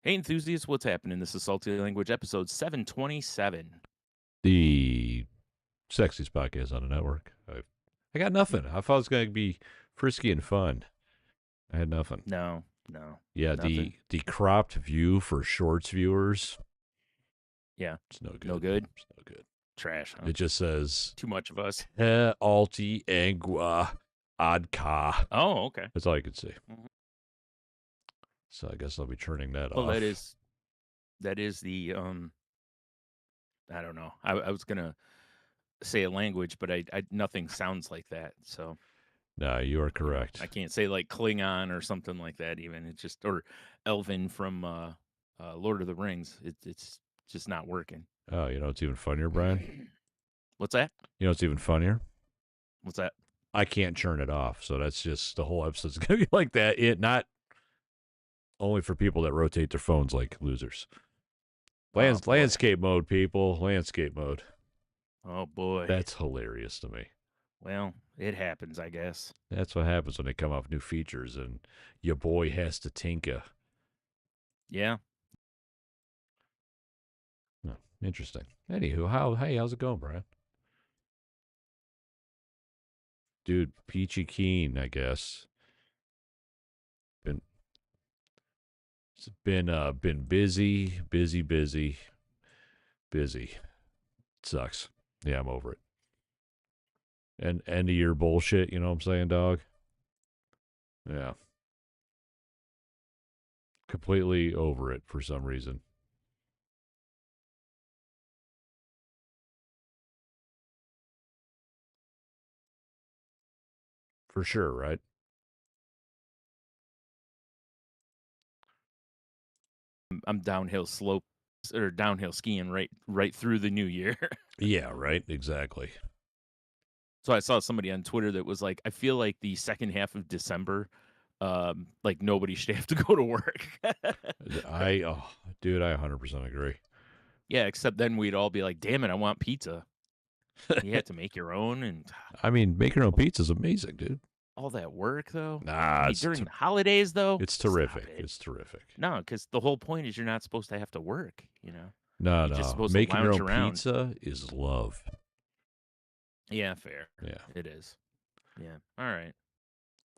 Hey, enthusiasts, what's happening? This is Salty Language, episode 727. The sexiest podcast on the network. I got nothing. I thought it was going to be frisky and fun. I had nothing. No, Yeah, nothing. the cropped view for shorts viewers. Yeah, It's no good. no good. It's no good. Trash, huh? It just says Too much of us. alti angua adka. Oh, okay. That's all you could see. Mhm. So I guess I'll be turning that Well, off. that is the, I don't know. I was going to say a language, but I nothing sounds like that. So, No, you are correct. I can't say like Klingon or something like that even. It's just, or Elven from Lord of the Rings. It's just not working. Oh, you know what's even funnier, Brian? What's that? You know what's even funnier? What's that? I can't turn it off. So that's just the whole episode's going to be like that. It not only for people that rotate their phones like losers. Landscape mode, people. Landscape mode. Oh, boy. That's hilarious to me. Well, it happens, I guess. That's what happens when they come up with new features and your boy has to tinker. Yeah. Oh, interesting. Anywho, how's it going, Brian? Dude, peachy keen, I guess. Been busy. It sucks. Yeah, I'm over it. And end of year bullshit, you know what I'm saying, dog? Yeah. Completely over it for some reason. For sure, right? I'm downhill slope or downhill skiing right through the new year. Yeah, right. Exactly. So I saw somebody on Twitter that was like, I feel like the second half of December, like nobody should have to go to work. Dude, I 100% agree. Yeah, except then we'd all be like, damn it, I want pizza. You had to make your own and I mean, making your own pizza is amazing, dude. all that work though. Nah, During the holidays though, it's stop terrific. it. It's terrific. No, because the whole point is you're not supposed to have to work, No, You're just no. supposed to Making your lounge own around. pizza is love. Yeah, fair. Yeah. It is. Yeah. All right.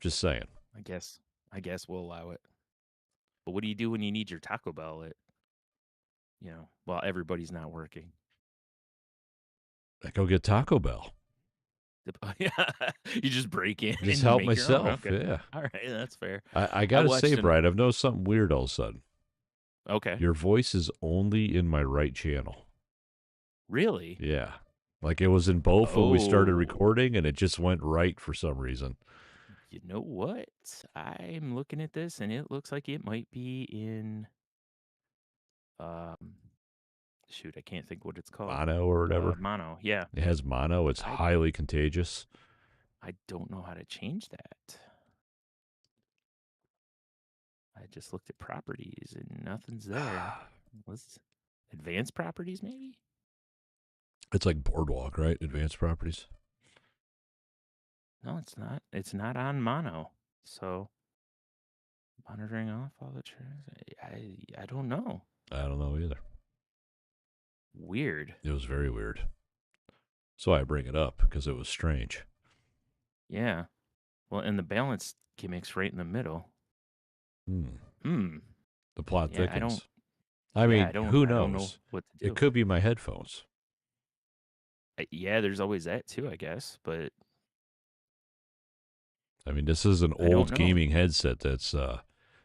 Just saying. I guess we'll allow it. But what do you do when you need your Taco Bell while everybody's not working? I go get Taco Bell. Yeah, you just break in Just and help make your own? myself. Okay. Yeah. All right, that's fair. I got to say, watched Brian, I've noticed something weird all of a sudden. Okay. Your voice is only in my right channel. Really? Yeah. Like it was in both when we started Oh. recording and it just went right for some reason. You know what? I'm looking at this and it looks like it might be in um shoot, I can't think what it's called. Mono or whatever. Mono, yeah. It has mono. It's highly contagious. I don't know how to change that. I just looked at properties and nothing's there. What's advanced properties maybe? It's like Boardwalk, right? Advanced properties. No, it's not. It's not on mono. So monitoring off all the trains. I don't know. I don't know either. Weird. It was very weird. So I bring it up because it was strange. Yeah. Well, and the balance gimmicks right in the middle. The plot thickens. I mean, who I don't know knows? what to do. It could be my headphones. Yeah, there's always that too, I guess. But I mean, this is an old gaming headset that's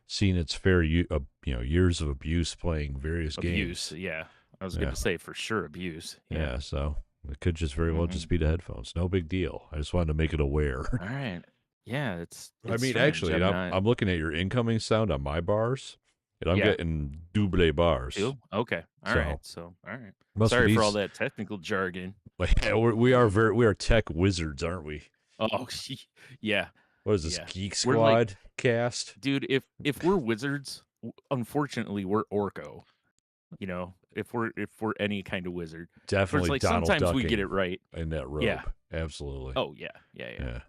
seen its fair, years of abuse playing various games. Yeah. I was going to say for sure abuse. Yeah. So it could just very well just be the headphones. No big deal. I just wanted to make it aware. All right. Yeah, it's I mean, strange. actually, I'm looking at your incoming sound on my bars, and I'm getting double bars. Okay. All right. So, all right. Sorry for all that technical jargon. Yeah, we are tech wizards, aren't we? Oh, yeah. What is this, Geek Squad cast? Dude, if we're wizards, unfortunately, we're Orco. If we're any kind of wizard. Definitely like Donald sometimes Ducking we get it right. in that robe. Yeah. Absolutely. Oh, yeah.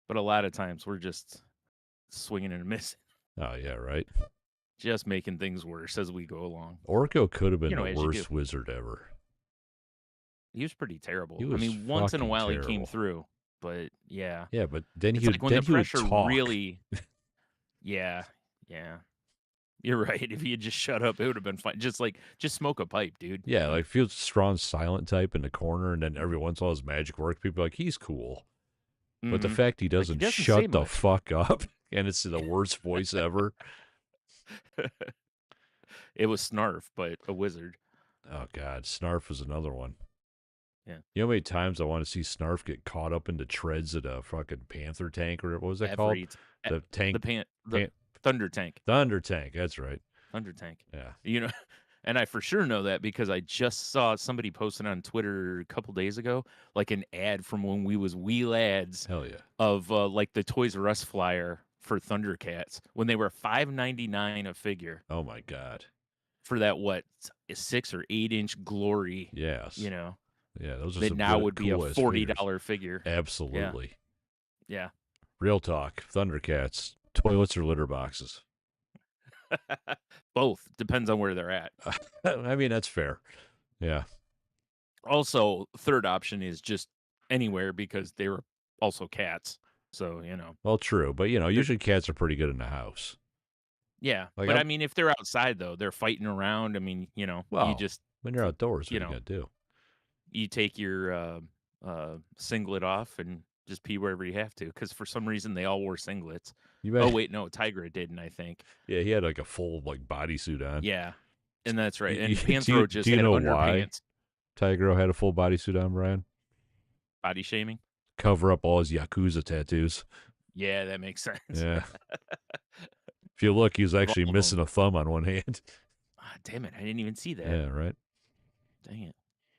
But a lot of times we're just swinging and missing. Oh, yeah, right. just making things worse as we go along. Orko could have been the As you do. worst wizard ever. He was pretty He terrible. I was mean, once in a fucking while he came terrible. through, but yeah. Yeah, but then It's like when the he would pressure talk. really yeah, yeah. You're right. If he had just shut up, it would have been fine. Just smoke a pipe, dude. Yeah, like if he was a strong silent type in the corner, and then every once in a while his magic works, people are like, he's cool. But the Mhm. fact he Like, he doesn't doesn't say shut the much. fuck up, and it's the worst voice ever. It was Snarf, but a wizard. Oh god, Snarf was another one. Yeah. You know how many times I want to see Snarf get caught up in the treads of a fucking Panther tank, or what was that called? Every The tank, the Thunder Tank. Thunder tank. That's right. Thunder Tank. Yeah. And I for sure know that because I just saw somebody posting on Twitter a couple days ago, like an ad from when we was wee lads Hell yeah. of like the Toys R Us flyer for Thundercats when they were $5.99 a figure Oh my god. for that 6 or 8 inch glory. Yes. Yeah, those are that some now good, would be a cool ass $40 figures. figure. Absolutely. Yeah. Real talk. Thundercats. Toilets or litter boxes? Both depends on where they're at. I mean, that's fair. Yeah. Also, third option is just anywhere because they were also cats. So, Well, true. But, usually cats are pretty good in the house. yeah. Like, But I mean, if they're outside though, they're fighting around. I mean, you well, just when you're outdoors, what you are you know, going to do? you take your singlet off and just pee wherever you have to. Because for some reason they all wore singlets. Oh wait, no, Tigra didn't. I think. Yeah, he had like a full bodysuit on. Yeah, and that's right. Do And Panthro just you had know why underpants. Tiger had a full bodysuit on, Brian? Body shaming. Cover up all his Yakuza tattoos. Yeah, that makes sense. Yeah. If you look, he's actually All of missing them. a thumb on one hand. Ah, damn it! I didn't even see that. Yeah, right. Dang it!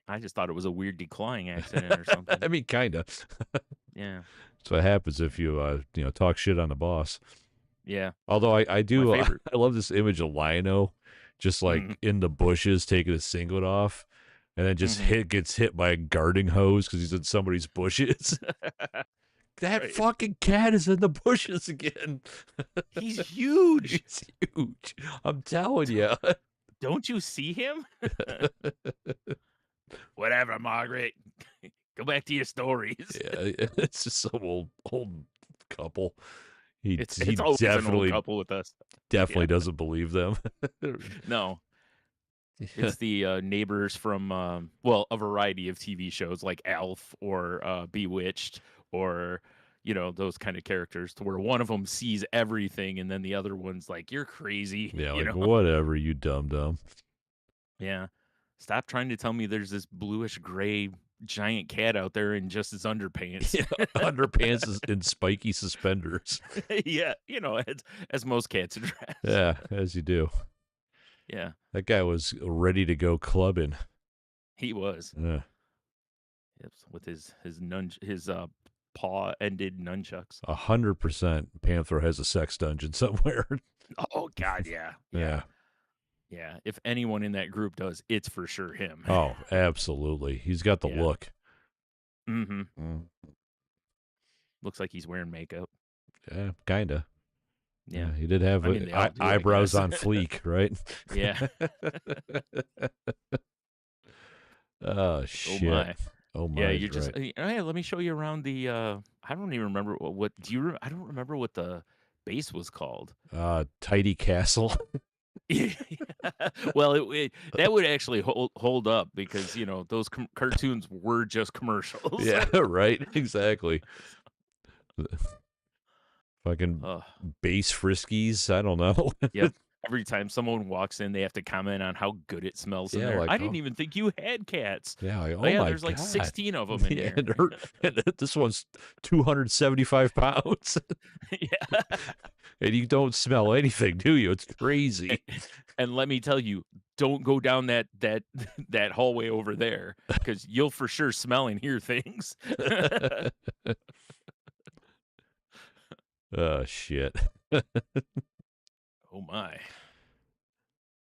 I just thought it was a weird declawing accident or something. I mean, kind of. Yeah. That's what happens if you, talk shit on the boss. Yeah. Although I do, My favorite. I love this image of Lionel just Mhm. in the bushes taking his singlet off, and then just gets hit by a garden hose because he's in somebody's bushes. That Right. fucking cat is in the bushes again. He's huge. He's huge. I'm telling you. Don't you see him? Whatever, Margaret. Go back to your stories. Yeah, it's just some old couple. He It's always an old definitely couple with us. doesn't believe them. No, it's the neighbors from a variety of TV shows like Alf or Bewitched or those kind of characters, to where one of them sees everything and then the other one's like, "You're crazy." Yeah, whatever, you dumb. Yeah. Stop trying to tell me there's this bluish gray giant cat out there in just his underpants. Yeah, underpants and spiky suspenders. Yeah, as most cats dress. Yeah, as you do. Yeah, That guy was ready to go clubbing. he was. Yeah. Yep, with his paw-ended nunchucks. 100% Panther has a sex dungeon somewhere. Oh God, yeah. Yeah. If anyone in that group does, it's for sure him. Oh, absolutely. He's got the look. Mm-hmm. Looks like he's wearing makeup. Yeah, kinda. Yeah. He did have they all do, I eyebrows guess. on fleek, right? Yeah. Oh shit. Oh my. Oh my. Yeah, you're right. just hey, let me show you around the I don't even remember I don't remember what the base was called. Tidy Castle. Well, that would actually hold up because those cartoons were just commercials. Yeah, right. Exactly. Fucking base friskies. I don't know. Yep. Every time someone walks in, they have to comment on how good it smells in Yeah, there. like, I didn't even think you had cats. Yeah, like, Oh yeah, my there's like God. 16 of them in Yeah, here. and this one's 275 pounds. Yeah. And you don't smell anything, do you? It's crazy. And let me tell you, don't go down that hallway over there because you'll for sure smell and hear things. Oh shit. Oh my.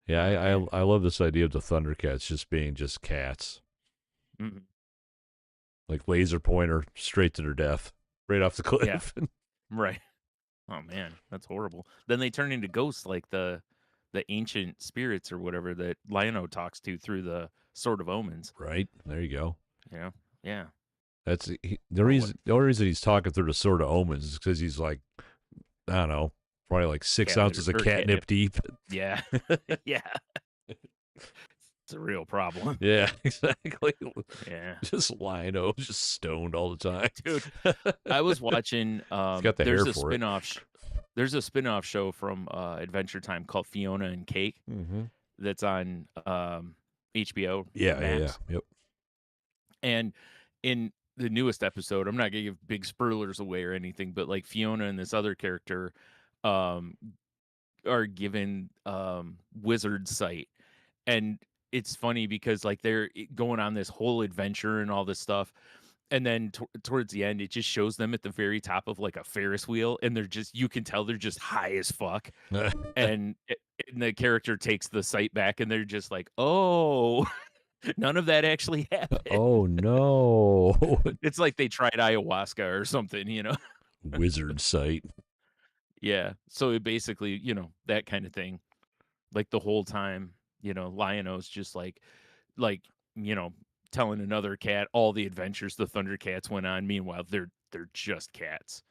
Yeah, I love this idea of the Thundercats just being just cats. Mhm. Like laser pointer straight to their death. Right off the cliff. Right. Oh man, that's horrible. Then they turn into ghosts like the ancient spirits or whatever that Lion-O talks to through the Sword of Omens. Right. There you go. Yeah. Yeah. That's the Oh, reason. The only reason he's talking through the Sword of Omens is because he's like, I don't know, probably like 6 ounces of catnip deep. Yeah. Yeah. It's a real problem. Yeah, exactly. Yeah. Just Lion-O, just stoned all the time. Dude, I was watching He's got the there's hair a for it. there's a spin-off show from Adventure Time called Fiona and Cake Mm-hmm. that's on HBO Yeah, Max. Yep. And in the newest episode, I'm not gonna give big spoilers away or anything, but like Fiona and this other character um are given wizard sight. And it's funny because like they're going on this whole adventure and all this stuff, and then towards the end it just shows them at the very top of like a Ferris wheel, and they're just, you can tell they're just high as fuck. And the character takes the sight back and they're just like, oh, none of that actually happened. Oh no. It's like they tried ayahuasca or something, you know. Wizard sight. Yeah, so it basically, you know, that kind of thing, like the whole time, you know, Lion-O's just like, you know, telling another cat all the adventures the Thundercats went on. Meanwhile, they're just cats,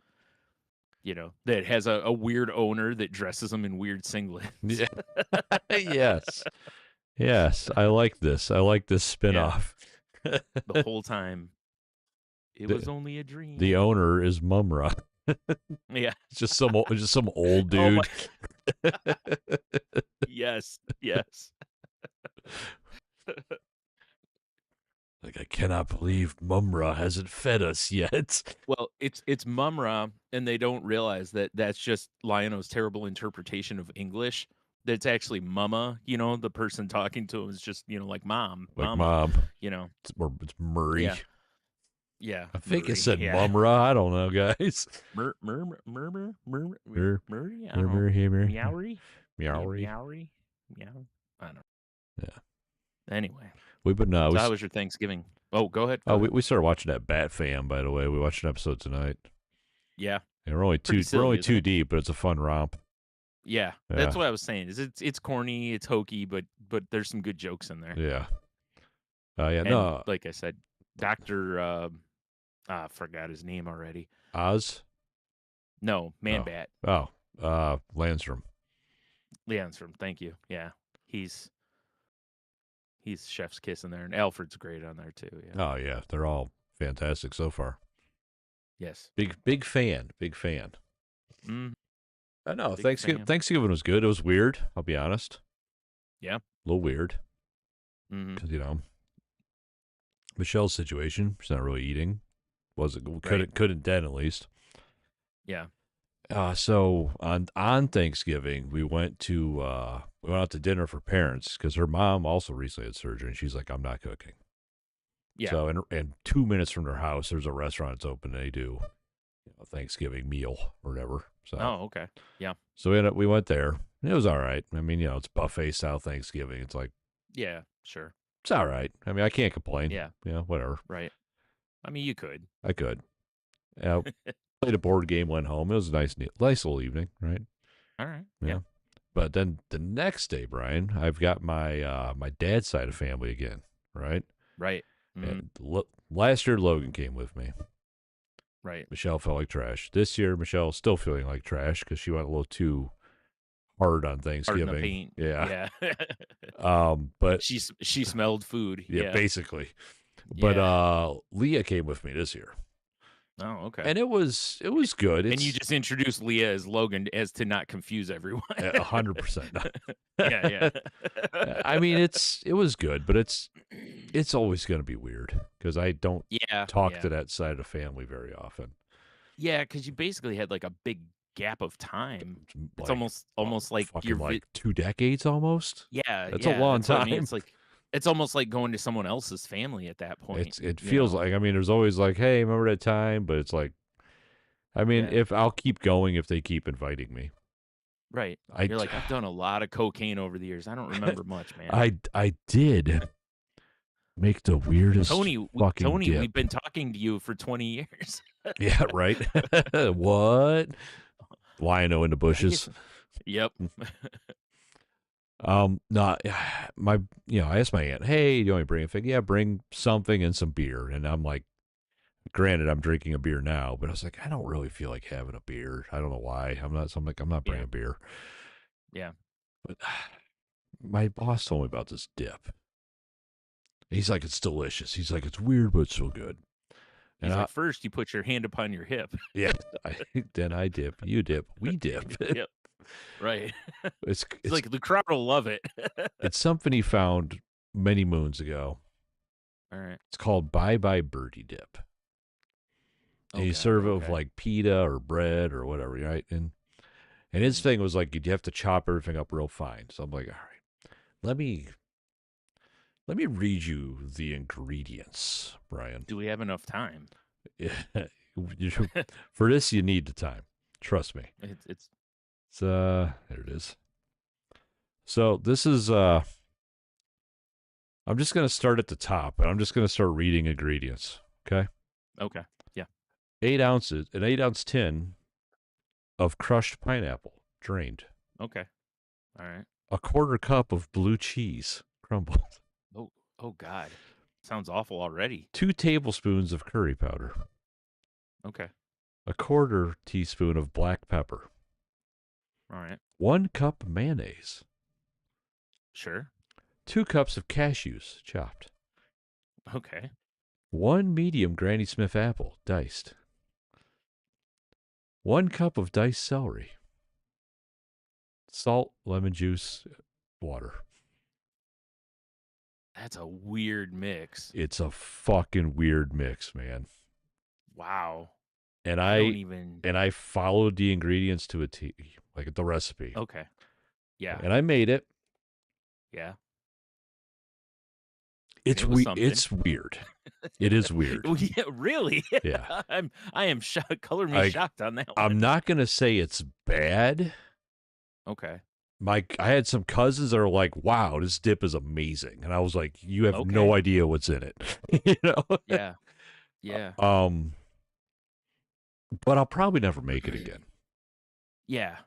you know, that has a weird owner that dresses them in weird singlets. Yeah. Yes. Yes. I like this. I like this spinoff. The whole time it was only a dream. The owner is Mumra. Yeah. It's just some old Oh dude. Yes. Yes. Like, I cannot believe Mumra hasn't fed us yet. Well, it's Mumra, and they don't realize that that's just Lion-O's terrible interpretation of English. That's actually Mama, you know, the person talking to him is just, you know, like mom, Like Mama, mom. you know. It's Murray. Yeah. Yeah. I think Murray, it said yeah. Mumra. I don't know, guys. Murray? I don't know. Murray. Meowry? Meowry. Meowry? Meow? I don't know. Yeah. Anyway. We've been So how was your Thanksgiving? Oh, go ahead. We started watching that Bat Fam, by the way. We watched an episode tonight. Yeah. And we're only two deep, but it's a fun romp. Yeah. That's what I was saying. Is it's corny, it's hokey, but there's some good jokes in there. Yeah. And like I said, Dr. I forgot his name already. Oz? No, Man-Bat. Oh, Landstrom. Landstrom, thank you. Yeah. He's chef's kiss in there, and Alfred's great on there too. Yeah. Oh yeah, they're all fantastic so far. Yes. Big fan. Mm. I know. Thanksgiving was good. It was weird, I'll be honest. Yeah. A little weird. Mm-hmm. Because, you know, Michelle's situation, she's not really eating. Couldn't then, at least. Yeah. So on Thanksgiving, we went out to dinner for parents because her mom also recently had surgery, and she's like, I'm not cooking. Yeah. So and 2 minutes from their house, there's a restaurant that's open. And they do a Thanksgiving meal or whatever. So okay. Yeah. So we went there. It was all right. I mean, you know, it's buffet style Thanksgiving. It's like, yeah, sure. It's all right. I mean, I can't complain. Yeah. Whatever. Right. I mean, you could. I could. Played a board game, went home. It was a nice little evening, right? All right. Yeah. But then the next day, Brian, I've got my my dad's side of family again, right? Right. Mm-hmm. And last year, Logan came with me. Right. Michelle felt like trash. This year, Michelle's still feeling like trash because she went a little too hard on Thanksgiving. Hard in the paint. Yeah. But she smelled food. Yeah, basically. But Leah came with me this year. Oh, okay. And it was good. And you just introduced Leah as Logan as to not confuse everyone. 100%. Yeah. I mean, it was good, but it's always going to be weird because I don't talk to that side of the family very often. Yeah, because you basically had like a big gap of time. It's like, almost like you're like 2 decades almost. Yeah, that's a long time. I mean. It's almost like going to someone else's family at that point. It feels like, I mean, there's always like, hey, remember that time? But it's like, I mean, if I'll keep going if they keep inviting me. Right. You're like, I've done a lot of cocaine over the years. I don't remember much, man. I did make the weirdest Tony, dip. We've been talking to you for 20 years. Yeah, right. What? Lion-O in the bushes. Yep. No, my, I asked my aunt, hey, do you want me to bring a thing? Yeah, bring something and some beer. And I'm like, granted, I'm drinking a beer now, but I was like, I don't really feel like having a beer. I don't know why. I'm like, I'm not Yeah. bringing beer. Yeah. But my boss told me about this dip. He's like, it's delicious. He's like, it's weird, but it's so good. And He's like, first you put your hand upon your hip. yeah, then I dip, you dip, we dip. Yep. Right. It's He's it's like, the crowd will love it. it's something he found many moons ago. All right. It's called Bye Bye Birdie Dip. And you Okay. serve it with Okay. like pita or bread or whatever, right? And his thing was like you'd have to chop everything up real fine. So I'm like, all right, let me read you the ingredients, Brian. Do we have enough time? Yeah. For this, you need the time. Trust me. It's There it is. So this is I'm just gonna start at the top and I'm just gonna start reading ingredients. Okay. okay. Yeah. 8 ounces, an 8 ounce tin of crushed pineapple, drained. Okay. All right. A quarter cup of blue cheese, crumbled. Oh, oh God. Sounds awful already. 2 tablespoons of curry powder. Okay. A quarter teaspoon of black pepper. All right. 1 cup mayonnaise. Sure. 2 cups of cashews, chopped. Okay. 1 medium Granny Smith apple, diced. 1 cup of diced celery. Salt, lemon juice, water. That's a weird mix. It's a fucking weird mix, man. Wow. And I don't even. I followed the ingredients to a T, like the recipe. Okay. Yeah. And I made it. Yeah. It's It was something. It's weird. It is weird. Well, yeah, really? Yeah. I am shocked. Color me shocked on that one. I'm not gonna say it's bad. Okay. I had some cousins that are like, "Wow, this dip is amazing," and I was like, "You have no Okay. idea what's in it," you know? Yeah. Yeah. But I'll probably never make it again. Yeah.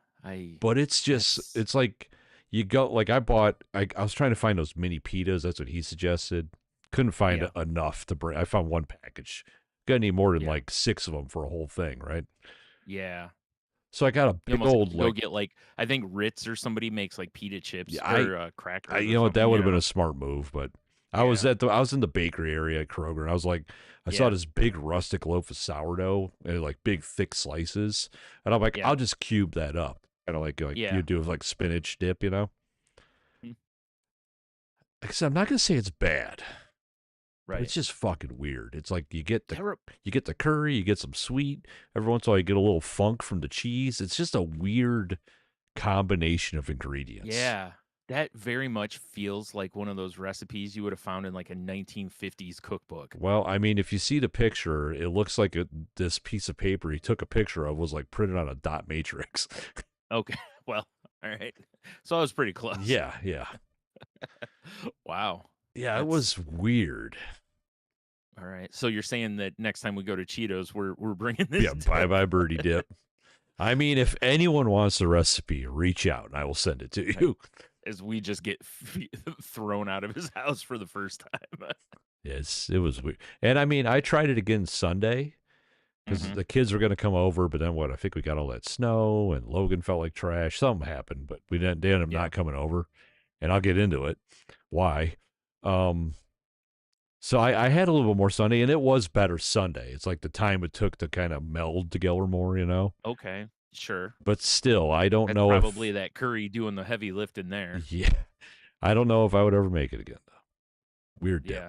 But it's just, it's like you go, like I was trying to find those mini pitas. That's what he suggested. Couldn't find enough to bring. I found one package. Gonna need more than like 6 of them for a whole thing, right? Yeah. So I got a big old go get like I think Ritz or somebody makes like pita chips or crackers. You know what? That would have been a smart move, but I was in the bakery area at Kroger, and I was like, I saw this big rustic loaf of sourdough and like big thick slices, and I'm like, I'll just cube that up, kind of like you do with like spinach dip, you know. Hmm. Like I said, I'm not gonna say it's bad. Right. It's just fucking weird. It's like you get the curry, you get some sweet. Every once in a while, you get a little funk from the cheese. It's just a weird combination of ingredients. Yeah, that very much feels like one of those recipes you would have found in like a 1950s cookbook. Well, I mean, if you see the picture, it looks like this piece of paper he took a picture of was like printed on a dot matrix. Okay, well, all right. So I was pretty close. Yeah. Wow. Yeah, it was weird. All right. So you're saying that next time we go to Cheetos, we're bringing this. Yeah, Bye Bye Birdie Dip. I mean, if anyone wants the recipe, reach out and I will send it to you. As we just get thrown out of his house for the first time. Yes, it was weird. And I mean, I tried it again Sunday because the kids were going to come over, but then I think we got all that snow and Logan felt like trash. Something happened, but they ended up not coming over. And I'll get into it. Why? So I had a little bit more Sunday, and it was better Sunday. It's like the time it took to kind of meld together more, you know? Okay, sure. But still, I don't know probably that curry doing the heavy lifting there. Yeah. I don't know if I would ever make it again, though. Weird dip. Yeah.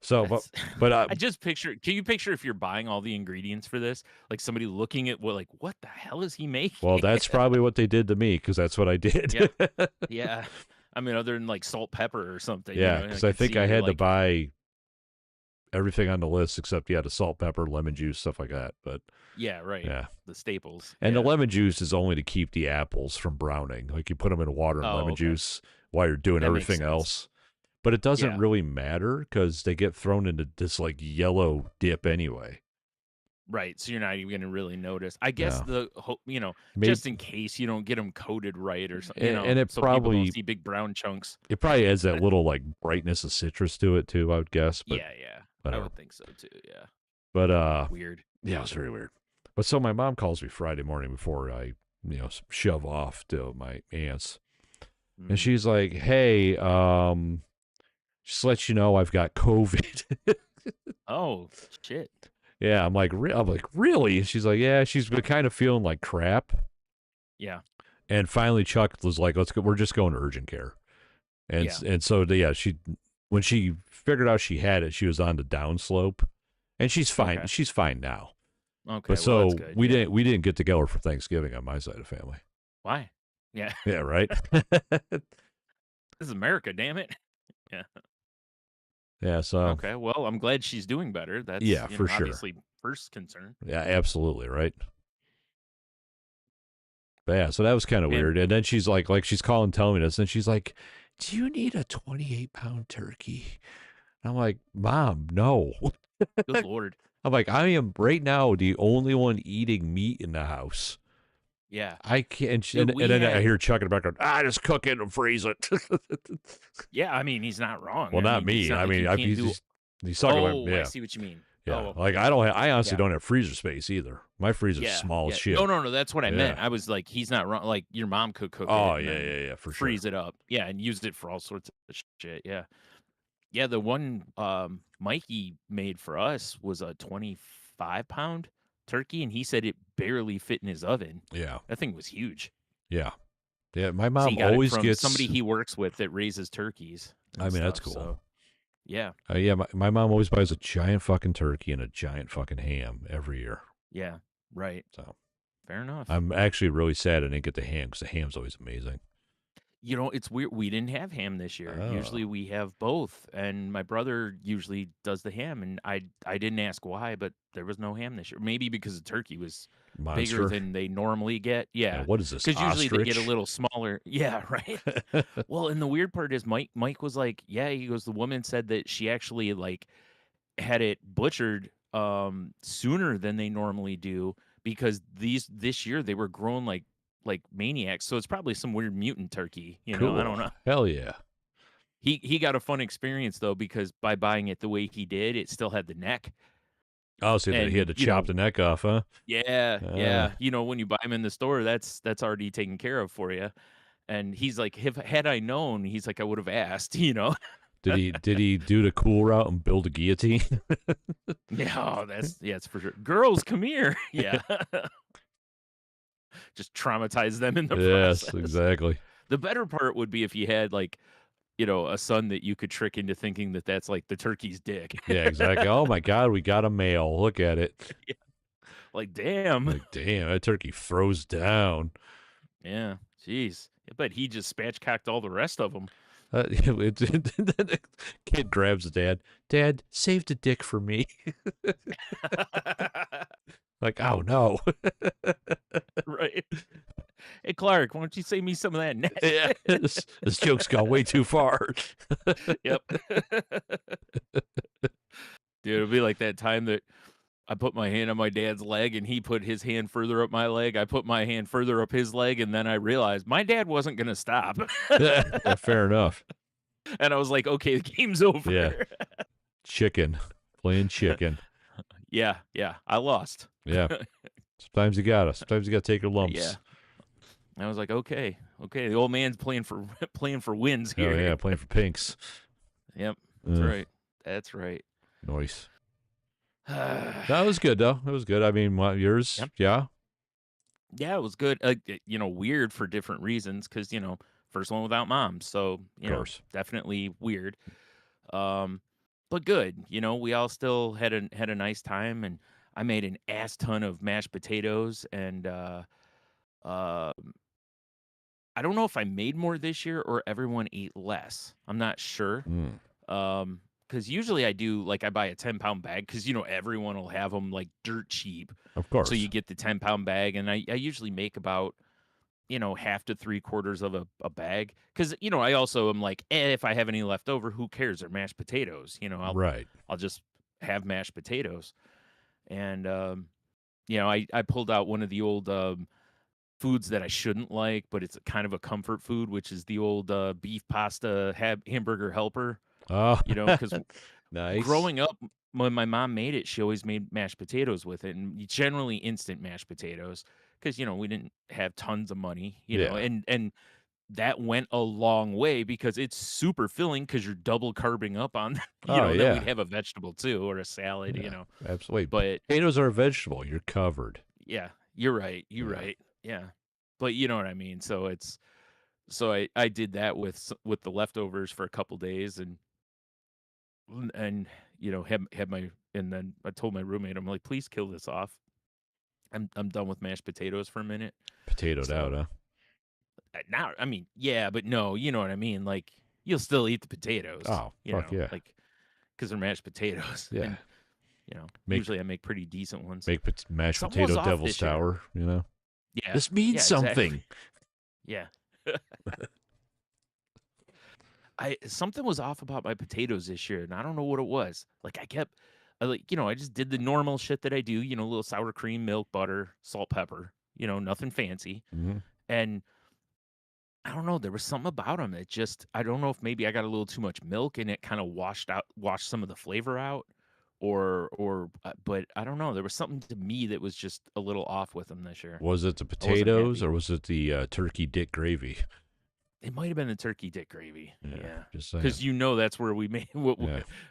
So, but I just picture, can you picture if you're buying all the ingredients for this? Like somebody looking at what the hell is he making? Well, that's probably what they did to me because that's what I did. Yeah. I mean, other than like salt, pepper or something. Yeah, because I think I had to buy everything on the list except the salt, pepper, lemon juice, stuff like that. But yeah, right. Yeah, the staples. And the lemon juice is only to keep the apples from browning. Like you put them in water and lemon juice while you're doing everything else. But it doesn't really matter because they get thrown into this like yellow dip anyway. Right, so you're not even gonna really notice. I guess No, maybe, just in case you don't get them coated right or something, and so people don't see big brown chunks. it probably adds that little like brightness of citrus to it too, I would guess, but Yeah, yeah. I whatever. would think so too, yeah. But Weird. yeah, it was very weird. But so my mom calls me Friday morning before I, shove off to my aunt's, and Mm. she's like, "Hey, just to let you know, I've got COVID." Oh, shit. Yeah, I'm like, really? She's like, yeah. She's been kind of feeling like crap, Yeah, and finally Chuck was like, let's go. We're just going to urgent care, and yeah. so yeah, when she figured out she had it, she was on the downslope, and she's fine. Okay. She's fine now. But Okay, well, that's so good, we yeah. didn't get together for Thanksgiving on my side of the family. Why? Yeah. Yeah, right. This is America, damn it. Yeah. Yeah, so Okay, well, I'm glad she's doing better. That's, yeah, for sure. obviously first concern. Yeah, absolutely right. But yeah, so that was kind of Man, weird. And then she's like she's calling, telling me this, and she's like, "Do you need a 28-pound turkey?" And I'm like, "Mom, no." good lord. I'm like, I am right now the only one eating meat in the house. Yeah. I can't. And, Dude, and we then I had hear Chuck in the background. Just cook it and freeze it. yeah, I mean, he's not wrong. Well, I not mean, it's me. not I like mean, you can't do he's talking about Oh, I yeah, see what you mean. yeah. Oh, Like okay. I honestly Yeah. don't have freezer space either. My freezer's Yeah, small as yeah. shit. No, no, no, that's what I Yeah. meant. I was like, he's not wrong. Like, your mom could cook it Oh and yeah, then yeah, yeah, for sure. freeze it up. Yeah, and used it for all sorts of shit. Yeah. Yeah, the one Mikey made for us was a 25-pound turkey, and he said it barely fit in his oven. Yeah, That thing was huge. yeah, yeah. My So he mom got it always from somebody gets. he works with that raises turkeys I and mean, that's stuff. cool. So, yeah. Yeah, my mom always buys a giant fucking turkey and a giant fucking ham every year. Yeah. Right. So Fair enough. I'm actually really sad I didn't get the ham because the ham's always amazing. It's weird. We didn't have ham this year. Oh, Usually we have both, and my brother usually does the ham, and I didn't ask why, but there was no ham this year. Maybe because the turkey was bigger monster. than they normally get. Yeah, Yeah, what is this, because usually they get a ostrich? little smaller. Yeah, right. Well, and the weird part is Mike was like, yeah, he goes, the woman said that she actually like had it butchered sooner than they normally do because this year they were grown like maniacs. So it's probably some weird mutant turkey, I Cool. don't know. Hell yeah. He got a fun experience though because by buying it the way he did, it still had the neck. Oh, so he had And to chop the neck off, huh? yeah, Uh, yeah, when you buy them in the store, that's already taken care of for you. And he's like, if had I known, he's like, I would have asked. did he do the cool route and build a guillotine? Yeah, it's for sure. Girls, come here. Yeah. Just traumatize them in the Yes, process. exactly. The better part would be if you had a son that you could trick into thinking that that's like the turkey's dick. Yeah, exactly. Oh my God, we got a male. Look at it. Yeah. Like, damn. Like, damn, that turkey throws down. Yeah. Jeez. I bet he just spatchcocked all the rest of them. The kid grabs the dad. Dad, save the dick for me. Like, oh no. Right. Hey, Clark, why don't you save me some of that Yeah, next? this joke's gone way too far. Yep. Dude, it'll be like that time that I put my hand on my dad's leg and he put his hand further up my leg. I put my hand further up his leg, and then I realized my dad wasn't going to stop. Yeah, fair enough. And I was like, okay, the game's over. Yeah. Chicken. Playing chicken. Yeah, I lost. Yeah. Sometimes you gotta. Sometimes you gotta take your lumps. Yeah. I was like, okay. The old man's playing for wins Oh here. yeah, playing for pinks. Yep. That's right. Nice. That was good though. It was good. I mean, yours? Yep. Yeah. Yeah, it was good. Weird for different reasons because first one without mom, so Of course. definitely weird. But good. We all still had a nice time, and I made an ass ton of mashed potatoes, and I don't know if I made more this year or everyone ate less. I'm not sure. Mm, Because usually I do I buy a 10-pound bag because everyone will have them like dirt cheap. of course. So you get the 10-pound bag, and I usually make about half to 3/4 of a bag because I also am like, if I have any left over, who cares? They're mashed potatoes. Right. I'll just have mashed potatoes, and I pulled out one of the old foods that I shouldn't like, but it's kind of a comfort food, which is the old beef pasta hamburger helper. Oh, Because nice. growing up, when my mom made it, she always made mashed potatoes with it, and generally instant mashed potatoes, because we didn't have tons of money, Yeah. and that went a long way because it's super filling because you're double carbing up on, Oh, then we'd yeah. have a vegetable too or a salad, Yeah. Absolutely. but Potatoes are a vegetable. You're covered. yeah, you're right, you're Yeah. right, yeah, but you know what I mean. So I did that with the leftovers for a couple days, and had my and then I told my roommate, I'm like, please kill this off. I'm done with mashed potatoes for a minute. Potatoed out, So huh? now, I mean, yeah, but no, you know what I mean. Like, you'll still eat the potatoes, Oh, fuck yeah. like because they're mashed potatoes, Yeah. and Make usually I make pretty decent ones. make mashed Something was potato off devil's this year. tower, you know? Yeah, This means yeah, exactly. something. Yeah, I something was off about my potatoes this year, and I don't know what it was. Like I just did the normal shit that I do, a little sour cream, milk, butter, salt, pepper, nothing fancy. Mhm. And I don't know, there was something about them. I don't know if maybe I got a little too much milk and it kind of washed some of the flavor out, but I don't know. There was something to me that was just a little off with them this year. Was it the I wasn't potatoes happy. or was it the turkey dick gravy? It might have been the turkey dick gravy. Yeah, Yeah. just Because saying. that's where we made what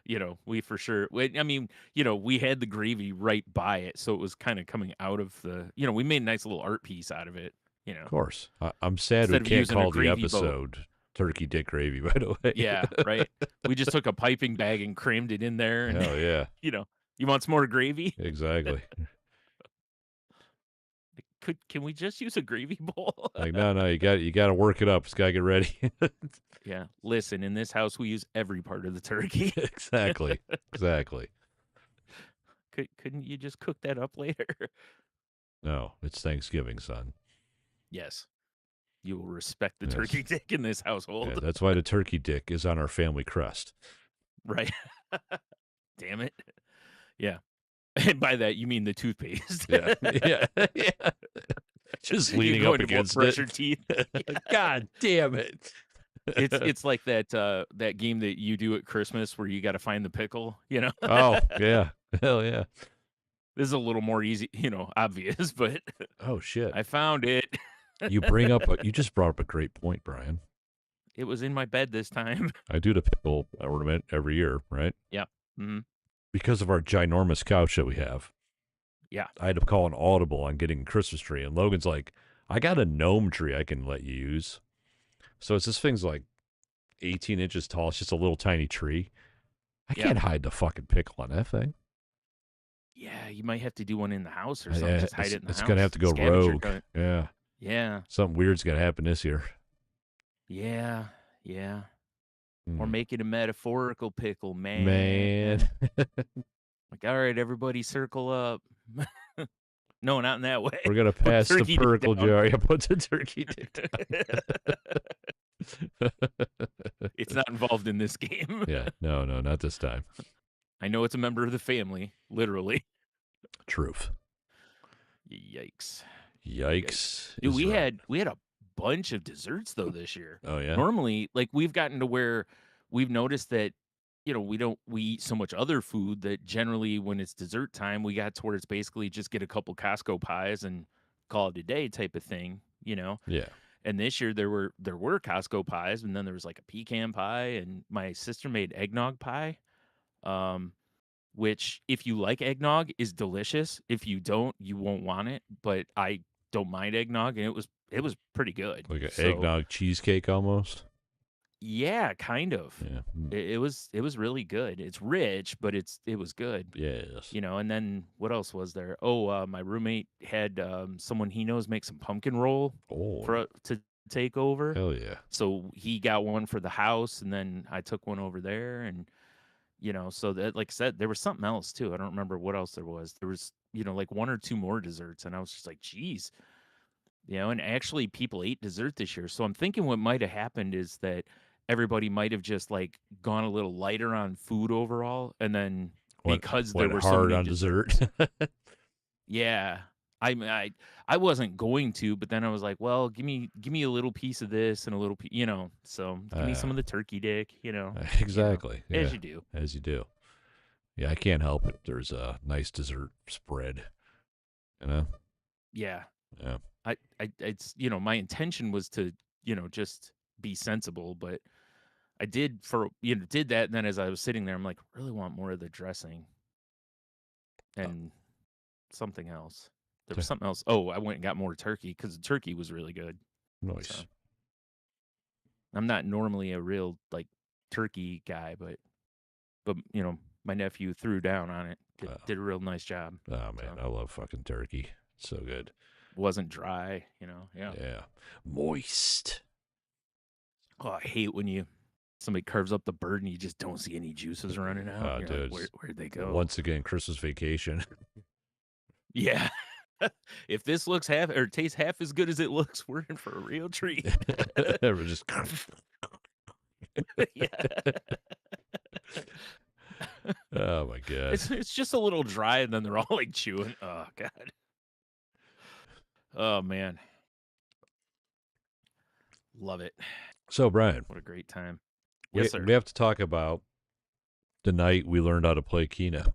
Yeah, we for sure. I mean, we had the gravy right by it, so it was kind of coming out of we made a nice little art piece out of it. of course. I'm sad we Instead of can't using a call the gravy boat. episode turkey dick gravy, by the way. Yeah, right. We just took a piping bag and crammed it in there, and Hell yeah. you know, you want some more gravy? Exactly. Can we just use a gravy bowl? Like, no, you got to work it up. It's got to get ready. Yeah. Listen, in this house, we use every part of the turkey. Exactly. Exactly. Couldn't you just cook that up later? No, it's Thanksgiving, son. Yes. You will respect the Yes. turkey dick in this Yeah, household. that's why the turkey dick is on our family crest. Right. Damn it. Yeah. And by that, you mean the toothpaste. Yeah. Yeah. Yeah. Just You leaning go up in to against brush it. your teeth. God damn it. It's like that game that you do at Christmas where you got to find the pickle. Oh, yeah. Hell yeah. This is a little more easy, obvious, but Oh shit. I found it. You just brought up a great point, Brian. It was in my bed this time. I do the pickle ornament every year, right? Yeah. Hmm. Because of our ginormous couch that we have. Yeah. I had to call an audible on getting a Christmas tree, and Logan's like, I got a gnome tree I can let you use. So this thing's like 18 inches tall. It's just a little tiny tree. I Yeah. can't hide the fucking pickle on that thing. Yeah, you might have to do one in the house or something. Just hide it in the It's house. gonna have to go Scavenger rogue. hunt. Yeah, Yeah. something weird's gonna happen this year. Yeah. Yeah. Or Hmm. make it a metaphorical pickle, Man, Like, all right, everybody circle up. No, not in that way. we're gonna Put pass the turkey dick purple down. jar. Yeah, put the turkey dick down. It's not involved in this game. Yeah, no, not this time. I know it's a member of the family, literally. Truth. Yikes. Yikes Dude, is right. we had a bunch of desserts though this year. Oh yeah. Normally, like we've gotten to where we've noticed that we eat so much other food that generally when it's dessert time, we got to where it's basically just get a couple Costco pies and call it a day type of thing. Yeah. And this year there were Costco pies, and then there was like a pecan pie, and my sister made eggnog pie. Um, which if you like eggnog is delicious. If you don't, you won't want it. But I don't mind eggnog, and it was pretty good. Like an So eggnog cheesecake almost. yeah, kind of. Yeah. It was really good. It's rich, but it was good. Yes. And then what else was there? Oh, my roommate had someone he knows make some pumpkin roll Oh, to take over. hell yeah. So he got one for the house, and then I took one over there, and so that, like I said, there was something else too. I don't remember what else there was. There was, like one or two more desserts, and I was just like, geez, and actually people ate dessert this year. So I'm thinking what might have happened is that everybody might have just like gone a little lighter on food overall, and then Went because there went were so hard many on dessert. desserts, Yeah. I wasn't going to, but then I was like, well, give me a little piece of this and a little so give me Uh, some of the turkey dick, exactly. as Yeah, you do. as you do. Yeah, I can't help it. There's a nice dessert spread. You know. Yeah. Yeah. It's my intention was to, just be sensible, but I did that, and then as I was sitting there, I'm like, really want more of the dressing Uh, and something else. There was something else. Oh, I went and got more turkey because the turkey was really good. nice. So I'm not normally a real like turkey guy, but my nephew threw down on it. Did a real nice job. Oh man, So I love fucking turkey. It's so good. wasn't dry. Yeah. Yeah. Moist. Oh, I hate when somebody carves up the bird and you just don't see any juices running out. You're like, Dude. where'd they go? Once again, Christmas Vacation. Yeah. If this looks half or tastes half as good as it looks, we're in for a real treat. We're just Yeah. oh my god. It's just a little dry and then they're all like chewing. Oh god. Oh man. Love it. So Brian, What a great time. we Yes, sir. we have to talk about the night we learned how to play Keno.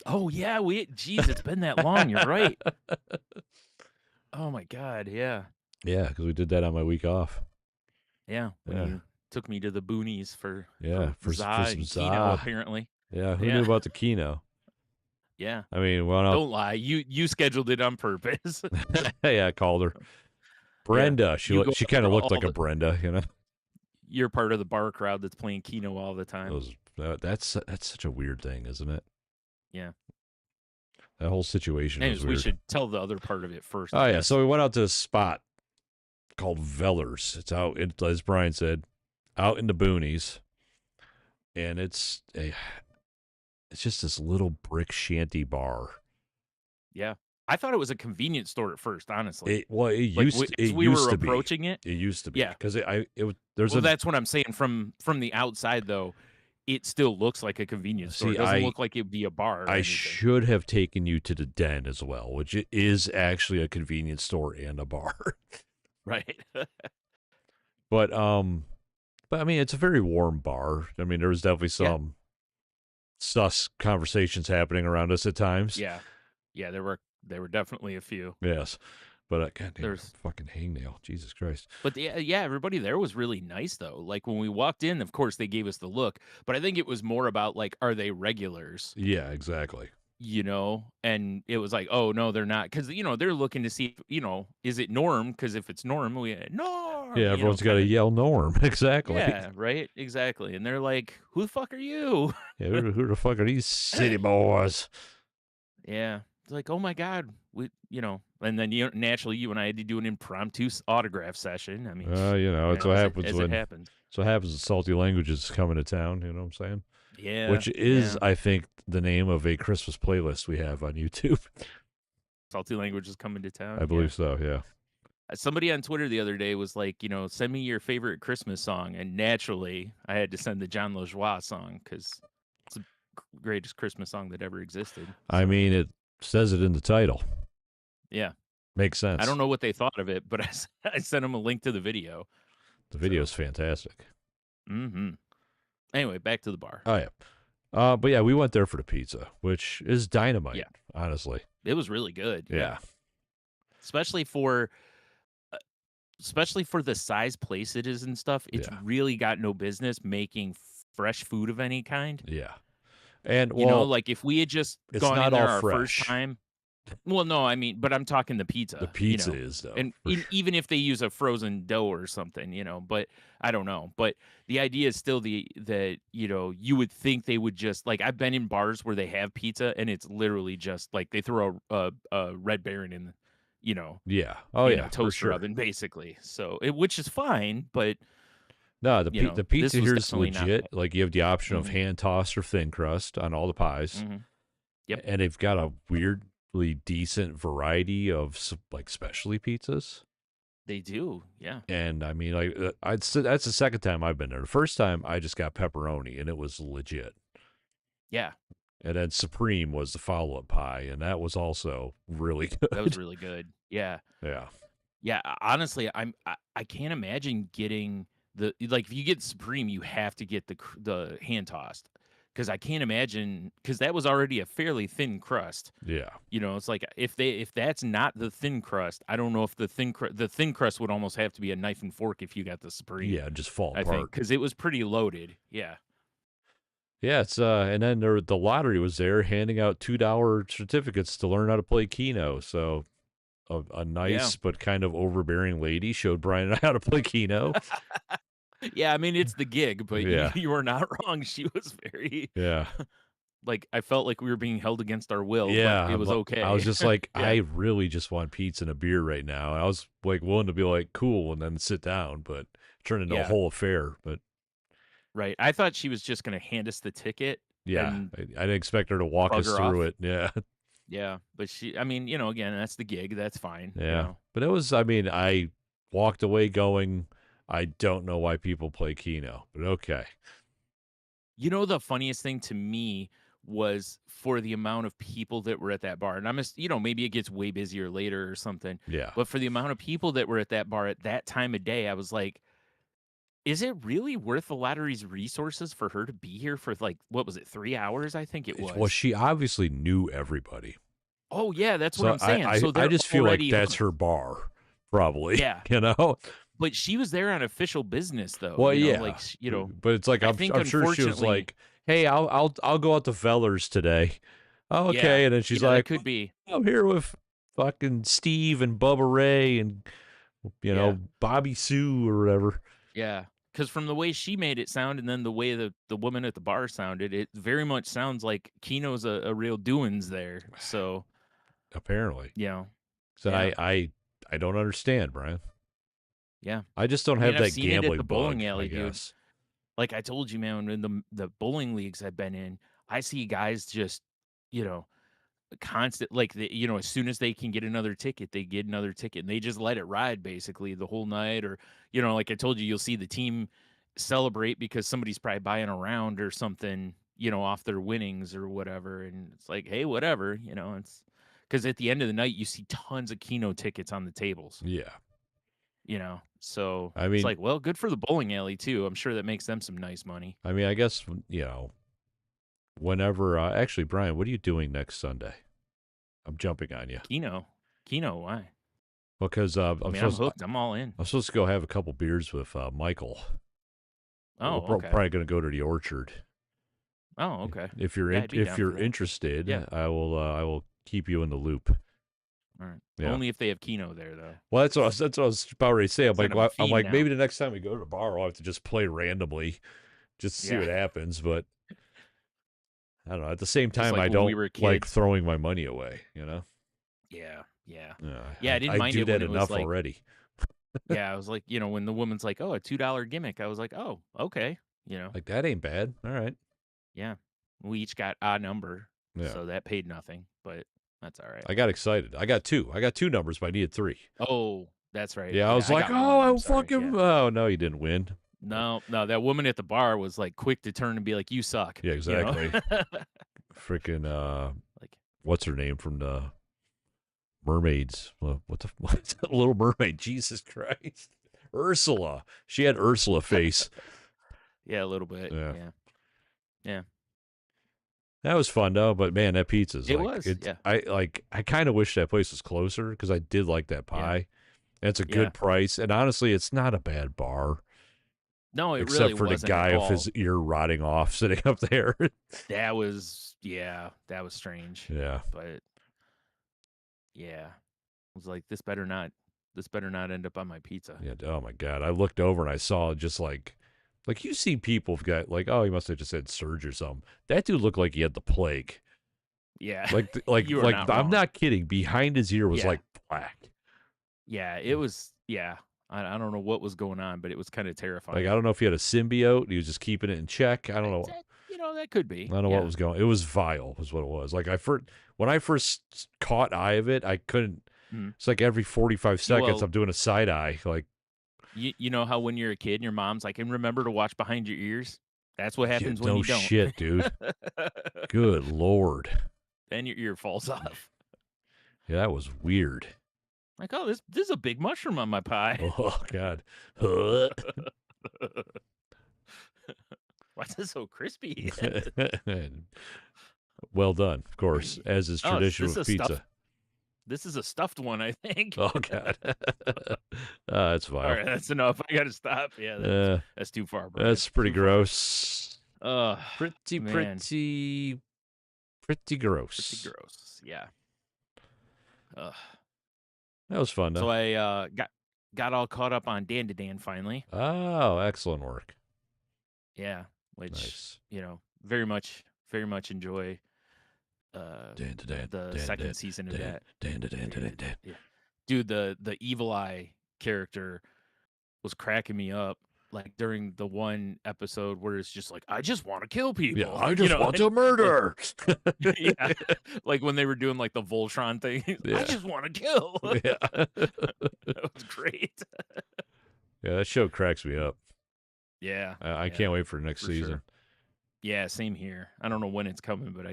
Oh yeah, geez, it's been that long. You're right. Oh my god, yeah. Yeah, because we did that on my week off. Yeah. When Yeah. you took me to the boonies for Yeah, for Za some and Keno, Za. apparently. Yeah, who knew Yeah. about the Keno? Yeah. I mean, went out. Don't lie. You scheduled it on purpose. Yeah, I called her Yeah. Brenda. You go She out kind there of looked all like a Brenda, you know. you're part of the bar crowd that's playing Keno all the time. That's such a weird thing, isn't it? Yeah. That whole situation was Anyways, we weird. should tell the other part of it first. Oh yeah, so we went out to a spot called Vellers. It's out, as Brian said, out in the boonies, and it's just this little brick shanty bar. Yeah. I thought it was a convenience store at first, honestly. It Like used as it we were used to be. approaching it. It used to be Yeah. because there's Well, a that's what I'm saying. From the outside, though, it still looks like a convenience store. It doesn't look like it'd be a bar or I anything. should have taken you to the Den as well, which it is actually a convenience store and a bar. Right. But I mean, it's a very warm bar. I mean, there was definitely some sus conversations happening around us at times. Yeah. Yeah, there were definitely a few. Yes. But goddamn, There's fucking hangnail. Jesus Christ. But yeah, everybody there was really nice though. Like when we walked in, of course they gave us the look, but I think it was more about like, are they regulars? Yeah, exactly. And it was like, oh no, they're not, because they're looking to see, is it Norm? Because if it's Norm, we Norm. Yeah, everyone's got to yell Norm. Exactly. Yeah, right, exactly. And they're like, who the fuck are you? Yeah, who the fuck are these city boys? Yeah, it's like, oh my god, and then naturally you and I had to do an impromptu autograph session. I mean, it's what happens as when it happens. It's what happens when Salty Language is coming to town. You know what I'm saying? Yeah, which is, I think, the name of a Christmas playlist we have on YouTube. Salty Language is coming to town. I believe so. Yeah. Somebody on Twitter the other day was like, send me your favorite Christmas song, and naturally, I had to send the John LaJoie song because it's the greatest Christmas song that ever existed. So. I mean, it says it in the title. Yeah, makes sense. I don't know what they thought of it, but I sent them a link to the video. The video is fantastic. Mm-hmm. Anyway, back to the bar. Oh yeah, but yeah, we went there for the pizza, which is dynamite. Yeah. Honestly, it was really good. Yeah, especially for the size place it is and stuff. It's really got no business making fresh food of any kind. Yeah, and like if we had just gone in there our first time. Well, no, I mean, but I'm talking the pizza. The pizza is though, and even if they use a frozen dough or something, but I don't know. But the idea is still that you would think they would just like, I've been in bars where they have pizza and it's literally just like they throw a Red Baron in, toaster oven basically. So which is fine, but no, the pizza here is legit. Like you have the option of hand tossed or thin crust on all the pies. Mm-hmm. Yep, and they've got a weirdly decent variety of like specialty pizzas. They do, yeah. And I mean, like that's the second time I've been there. The first time I just got pepperoni, and it was legit. Yeah, And then Supreme was the follow-up pie, and that was also really That was good. really good. Yeah. Yeah. Yeah, honestly, I can't imagine getting if you get Supreme, you have to get the hand tossed, because I can't imagine, because that was already a fairly thin crust. Yeah. It's like if that's not the thin crust, I don't know if the thin crust would almost have to be a knife and fork if you got the Supreme. Yeah, just fall I think apart. because it was pretty loaded. Yeah. Yeah, it's and then the lottery was there handing out $2 certificates to learn how to play Keno. So a Yeah. nice but kind of overbearing lady showed Brian and I how to play Keno. Yeah, I mean, it's the gig, but you Yeah. you were not wrong. She was very Yeah. like, I felt like we were being held against our will, but Yeah, it was I was okay. just like, Yeah. I really just want pizza and a beer right now. I was like willing to be like cool and then sit down, but it turned into a Yeah. whole affair. But Right. I thought she was just gonna hand us the ticket yeah, and I didn't expect her to walk us bugger through off. it. Yeah, Yeah, but I mean, again, that's the gig. That's fine. yeah. But it was, I mean, I walked away going, I don't know why people play Keno, but okay. The funniest thing to me was for the amount of people that were at that bar. And maybe it gets way busier later or something, Yeah. but for the amount of people that were at that bar at that time of day, I was like, is it really worth the lottery's resources for her to be here for like, what was it, 3 hours? I think it Well, was. she obviously knew everybody. Oh yeah, that's what So I'm saying. So I they're just feel like already that's her bar, probably, yeah. you know? But she was there on official business, though. Well, Like yeah, but it's like I think I'm sure she was unfortunately, like, "Hey, I'll go out to Fellers today." Oh, yeah, okay, and then she's yeah, that like, could be, "I'm here with fucking Steve and Bubba Ray and yeah, Bobby Sue or whatever." yeah. Because from the way she made it sound, and then the way the woman at the bar sounded, it very much sounds like Kino's a real doings there. So Apparently, you know, so yeah, I don't understand, Brian. yeah. I just don't I mean, have I've that seen it at gambling the bug, bowling I alley, dude. guess. Like I told you, man, in the bowling leagues I've been in, I see guys just, you know, constant like as soon as they can get another ticket, they get another ticket, and they just let it ride basically the whole night. Or like I told you, you'll see the team celebrate because somebody's probably buying a round or something, off their winnings or whatever, and it's like, hey, whatever, it's because at the end of the night you see tons of Keno tickets on the tables, Yeah, so I it's mean, like, well, good for the bowling alley too. I'm sure that makes them some nice money. I guess whenever. Actually, Brian, what are you doing next Sunday? I'm jumping on you. Keno, why? Well, because I mean, I'm hooked. I'm all in. I'm supposed to go have a couple beers with Michael. We're Oh, okay. probably going to go to the Orchard. Oh, okay. If you're Yeah, I'd be if down for you're that. interested, Yeah. I will keep you in the loop. All right. Yeah. Only if they have Keno there, though. Well, that's what I was about ready to say. I'm like, Then I'm a I'm fiend like, now. maybe the next time we go to the bar, I'll have to just play randomly, just to see Yeah. what happens. But I don't know. At the same Just time, like I when we don't were like kids. throwing my money away. Yeah. Yeah. Yeah, Yeah, I didn't I mind do it that when it was enough like, already. yeah, I was like, when the woman's like, oh, a $2 gimmick, I was like, oh, okay. Like that ain't bad. All right. Yeah. We each got a number, Yeah. so that paid nothing, but that's all right. I got excited. I got two numbers, but I needed three. Oh, that's right. Yeah, I was I like, got oh, one. I'm I sorry. fucking. Yeah. Oh no, you didn't win. No, that woman at the bar was like quick to turn and be like, you suck. Yeah, exactly. Freaking Like, what's her name from the Mermaids? What's that Little Mermaid? Jesus Christ, Ursula. She had Ursula face. yeah, a little bit. Yeah. Yeah. That was fun though, but man, that pizza's It like was, it. yeah. I kind of wish that place was closer because I did like that pie. And it's a Yeah. good price, and honestly, it's not a bad bar. No, it Except really for the wasn't guy at with all. his ear rotting off sitting up there. That was strange. Yeah. But yeah, I was like, this better not end up on my pizza. Yeah. Oh my God. I looked over and I saw just like you see people have got like, oh, he must have just had surgery or something. That dude looked like he had the plague. Yeah. Like You are like not I'm wrong. not kidding. Behind his ear was Yeah. like black. Yeah, it was. Yeah, I don't know what was going on, but it was kind of terrifying. Like I don't know if he had a symbiote. He was just keeping it in check. I don't know. That could be. I don't know Yeah. what was going. It was vile, was what it was. Like when I first caught eye of it, I couldn't. Mhm. It's like every 45 seconds, Well- I'm doing a side eye. Like You know how when you're a kid and your mom's like, and remember to watch behind your ears? That's what happens when no you don't. shit, dude. Good Lord. Then your ear falls off. Yeah, that was weird. Like, oh, this is a big mushroom on my pie. Oh, God. Why is it so crispy? Well done, of course, as is tradition with pizza. This is a stuffed one, I think. Oh, God. That's vile. All right, that's enough. I got to stop. Yeah, that's too far, bro. That's pretty gross. Pretty gross. Pretty gross. Yeah. That was fun, though. So I got all caught up on Dan to Dan finally. Oh, excellent work. Yeah, which nice. Very much enjoy the second season of that. Yeah. Dude, the Evil Eye character was cracking me up. Like during the one episode where it's just like, I just want to kill people. Yeah, I just want to murder. Yeah, like when they were doing like the Voltron thing. Yeah. I just want to kill. Yeah, that was great. Yeah, that show cracks me up. Yeah, I can't wait for next season. Sure. Yeah, same here. I don't know when it's coming, but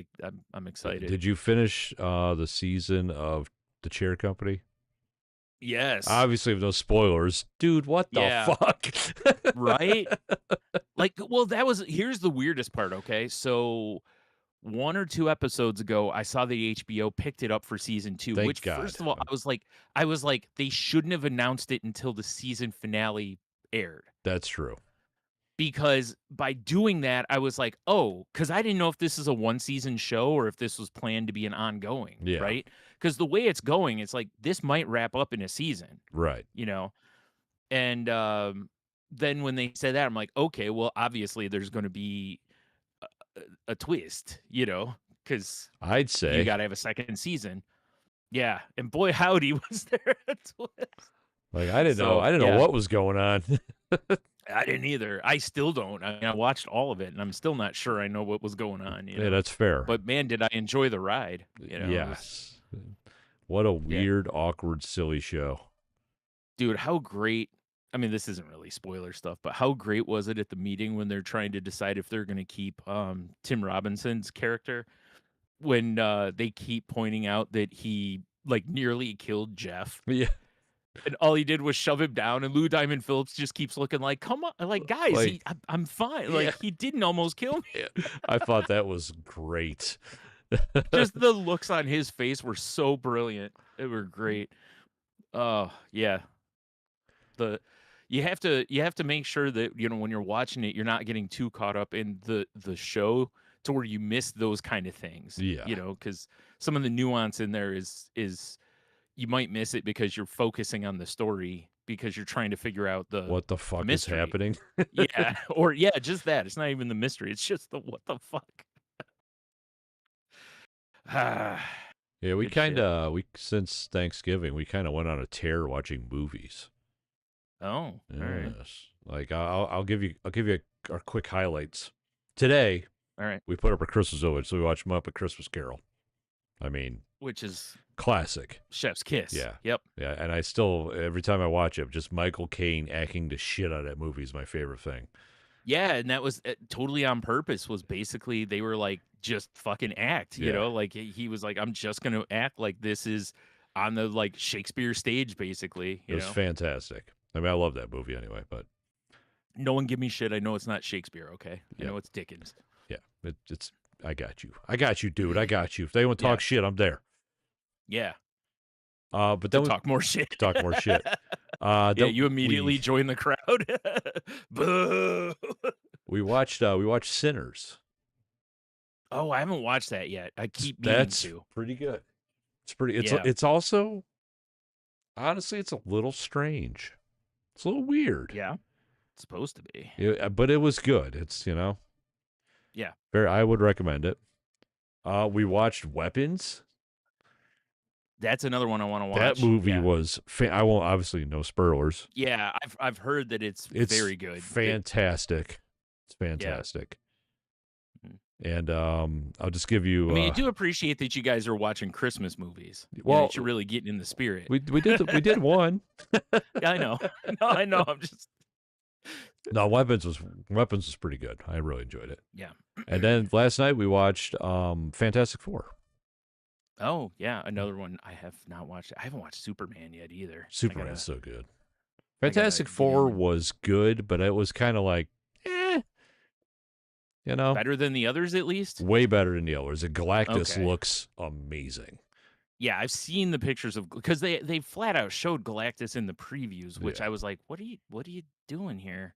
I'm excited. Did you finish the season of The Chair Company? Yes. Obviously, with no spoilers. Dude, what the fuck? Right? Like, well, here's the weirdest part, okay? So 1 or 2 episodes ago, I saw that HBO picked it up for season 2, Thank which God. First of all, I was like, they shouldn't have announced it until the season finale aired. That's true. Because by doing that, I was like, oh, because I didn't know if this is a 1-season show or if this was planned to be an ongoing, right? Because the way it's going, it's like this might wrap up in a season. Right. And then when they said that, I'm like, okay, well, obviously there's going to be a twist, because I'd say you got to have a second season. Yeah. And boy, howdy, was there a twist. Like, I didn't know what was going on. I didn't either. I still don't. I mean, I watched all of it, and I'm still not sure I know what was going on. Yeah, that's fair. But man, did I enjoy the ride. Yes. What a weird, awkward, silly show. Dude, how great. I mean, this isn't really spoiler stuff, but how great was it at the meeting when they're trying to decide if they're going to keep Tim Robinson's character when they keep pointing out that he like nearly killed Jeff. Yeah. And all he did was shove him down, and Lou Diamond Phillips just keeps looking like, come on, like, guys, I'm fine. Yeah. Like, he didn't almost kill me. Yeah. I thought that was great. Just the looks on his face were so brilliant. They were great. Oh, yeah. You have to make sure that, when you're watching it, you're not getting too caught up in the show to where you miss those kind of things. Yeah. Because some of the nuance in there is you might miss it because you're focusing on the story because you're trying to figure out what the fuck is happening. Yeah, or just that. It's not even the mystery. It's just the what the fuck. Yeah, we since Thanksgiving we kind of went on a tear watching movies. Oh, yes. All right. Like I'll give you our quick highlights. Today, all right, we put up a Christmas village, so we watched Muppet Christmas Carol. I mean, which is classic. Chef's kiss. Yeah. Yep. Yeah, and I still every time I watch it, just Michael Caine acting the shit out of that movie is my favorite thing. Yeah, and that was totally on purpose. Was basically they were like, just fucking act, like he was like, I'm just gonna act like this is on the like Shakespeare stage, basically. It was fantastic. I mean, I love that movie anyway, but no one give me shit. I know it's not Shakespeare, okay? I know it's Dickens. Yeah, it's. I got you, dude. I got you. If they want to talk shit, I'm there. Yeah. But then talk more shit. Talk more shit. You immediately join the crowd. Boo. We watched Sinners. Oh, I haven't watched that yet. I keep meaning to. Pretty good. It's pretty. It's also, honestly, it's a little strange. It's a little weird. Yeah, it's supposed to be. Yeah, but it was good. It's Yeah. I would recommend it. We watched Weapons. That's another one I want to watch. That movie was. I won't obviously no spoilers. Yeah, I've heard that it's very good. Fantastic. It's fantastic. Yeah. And I'll just give you. I mean, I do appreciate that you guys are watching Christmas movies. Well, that you're really getting in the spirit. We did one. Yeah, I know. No, I know. I'm just No, Weapons was pretty good. I really enjoyed it. Yeah. And then last night we watched Fantastic Four. Oh yeah, another one I have not watched. I haven't watched Superman yet either. Superman's so good. I gotta Fantastic get in Four and was good, but it was kind of like, better than the others at least. way better than the others. And Galactus Okay. looks amazing. Yeah, I've seen the pictures of because they flat out showed Galactus in the previews, which Yeah. I was like, what are you doing here?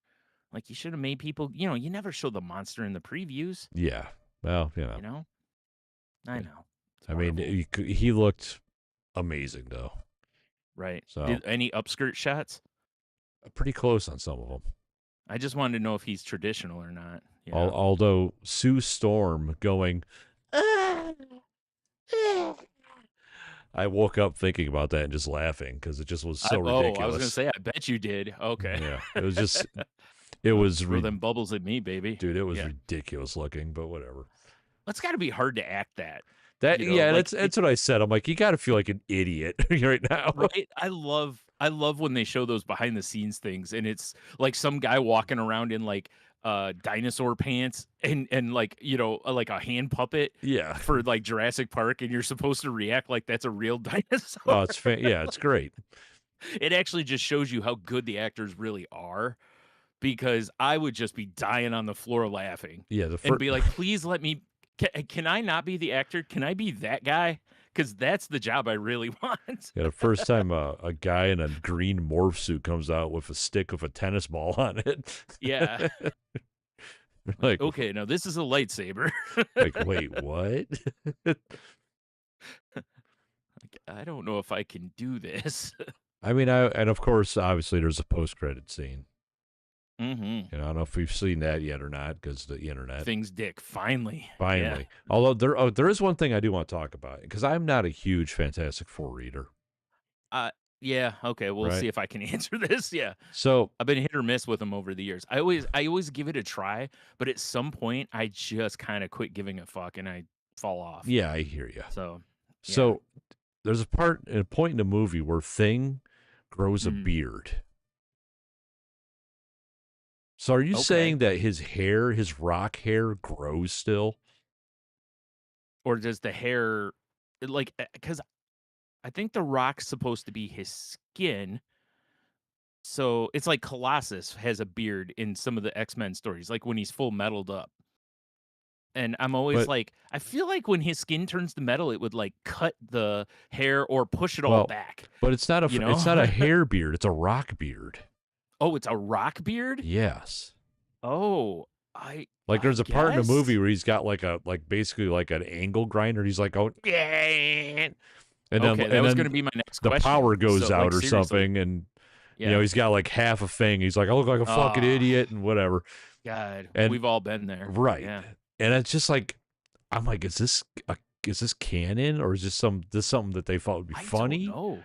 Like you should have made people, you never show the monster in the previews, Yeah. Well, you know? I know. It's I mean, Marvel. he looked amazing though. Right. So Any upskirt shots? pretty close on some of them. I just wanted to know if he's traditional or not. Although Sue Storm going, I woke up thinking about that and just laughing because it just was so ridiculous. I was gonna say, I bet you did. Okay. Yeah, it was just, it was, Throw them bubbles at me, baby. dude, it was ridiculous looking, but whatever. It's got to be hard to act that. That's what I said. I'm like, you got to feel like an idiot right now, right? I love when they show those behind the scenes things, and it's like some guy walking around in like dinosaur pants and like like a hand puppet Yeah. for like Jurassic Park, and you're supposed to react like that's a real dinosaur. Oh, it's great. It actually just shows you how good the actors really are, because I would just be dying on the floor laughing. Yeah, and be like, please let me. Can I not be the actor? Can I be that guy? Because that's the job I really want. Yeah, the first time a guy in a green morph suit comes out with a stick with a tennis ball on it. Yeah. Like, okay, now this is a lightsaber. like, wait, what? I don't know if I can do this. I mean, and of course, obviously, there's a post-credit scene. Mm-hmm. I don't know if we've seen that yet or not because the internet. Things, Dick. Finally. Yeah. Although there is one thing I do want to talk about because I'm not a huge Fantastic Four reader. Yeah. Okay. We'll see if I can answer this. Yeah. So I've been hit or miss with them over the years. I always give it a try, but at some point I just kind of quit giving a fuck and I fall off. Yeah, I hear you. So there's a point in the movie where Thing grows a beard. So are you saying that his rock hair grows still? Or does the hair, like, because I think the rock's supposed to be his skin. So it's like Colossus has a beard in some of the X-Men stories, like when he's full metaled up. And I'm always like, I feel like when his skin turns to metal, it would like cut the hair or push it all back. But it's not it's not a hair beard, it's a rock beard. Oh, it's a rock beard? Yes. Oh, there's a part in the movie where he's got basically like an angle grinder. And he's like, oh, yeah. And then, that was going to be my next question. The power goes out or something. And, he's got like half a thing. He's like, I look like a fucking idiot and whatever. God, and, we've all been there. Right. Yeah. And it's just like, I'm like, is this canon or is this something that they thought would be funny? I don't know.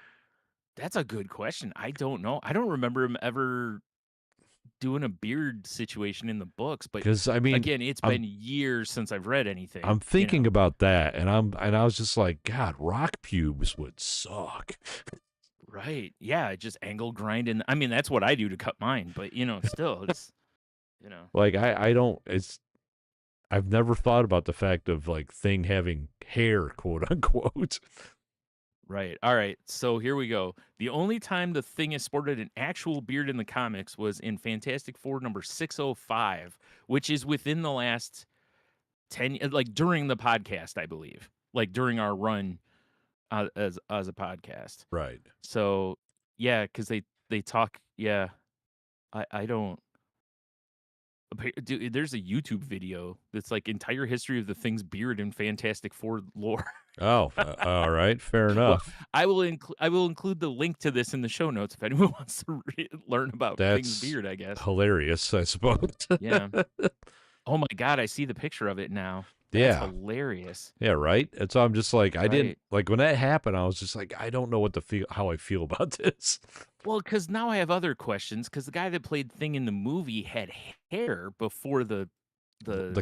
That's a good question. I don't know. I don't remember him ever doing a beard situation in the books, but because I mean, again, it's been years since I've read anything. I'm thinking about that, and I was just like, God, rock pubes would suck. Right? Yeah, just angle grinding. I mean, that's what I do to cut mine, but still, it's like I don't. I've never thought about the fact of like Thing having hair, quote unquote. Right. All right. So here we go. The only time the Thing has sported an actual beard in the comics was in Fantastic Four number 605, which is within the last 10, like during the podcast, I believe, like during our run as a podcast. Right. So yeah, because they talk. Yeah, I don't. Dude, there's a YouTube video that's like entire history of the Thing's beard in Fantastic Four lore. Oh, all right, fair enough. Well, I will include the link to this in the show notes if anyone wants to learn about Thing's beard. I guess hilarious, I suppose. Yeah. Oh my God, I see the picture of it now. That's hilarious. Yeah, right. And so I'm just like, I didn't like when that happened. I was just like, I don't know how I feel about this. Well, because now I have other questions. Because the guy that played Thing in the movie had hair before the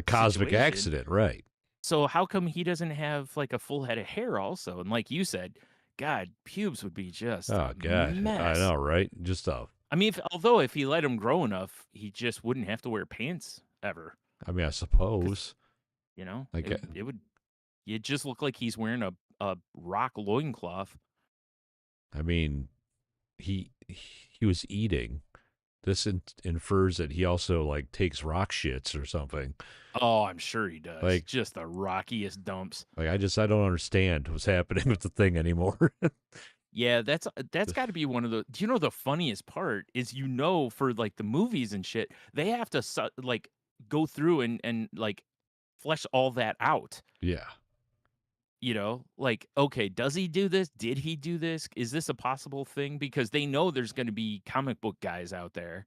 cosmic accident, right? So how come he doesn't have like a full head of hair also? And like you said, God, pubes would be just a mess. I know, right? Just a I mean, although if he let him grow enough, he just wouldn't have to wear pants ever. I mean, I Because suppose. Like, it would it just look like he's wearing a rock loincloth. I mean, he was eating. This infers that he also like takes rock shits or something. Oh, I'm sure he does. Like, Just the rockiest dumps. I don't understand what's happening with the thing anymore. Yeah, that's got to be one of the. Do you know the funniest part is for like the movies and shit, they have to like go through and like flesh all that out. Yeah. Like, okay, does he do this? Did he do this? Is this a possible thing? Because they know there's going to be comic book guys out there.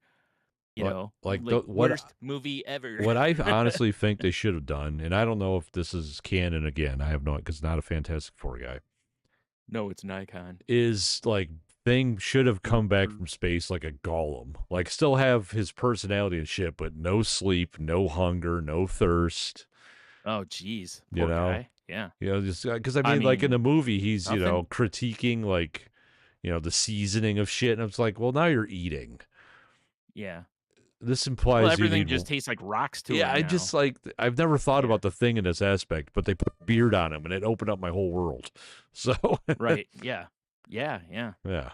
Like Like what worst movie ever. what I honestly think they should have done, and I don't know if this is canon again. I have no, because not a Fantastic Four guy. No, it's Nikon. Is like Thing should have come back from space like a golem, like still have his personality and shit, but no sleep, no hunger, no thirst. Oh, geez, You poor know, guy. Yeah, just because I I mean, like in mean, the movie, he's nothing. critiquing like the seasoning of shit, and it's like, well, now you're eating. Yeah. This Well, implies you everything need. just tastes like rocks to Yeah, him I now. just like I've never thought Yeah. about the Thing in this aspect, but they put beard on him, and it opened up my whole world. So Right. Yeah. Yeah. Yeah. yeah,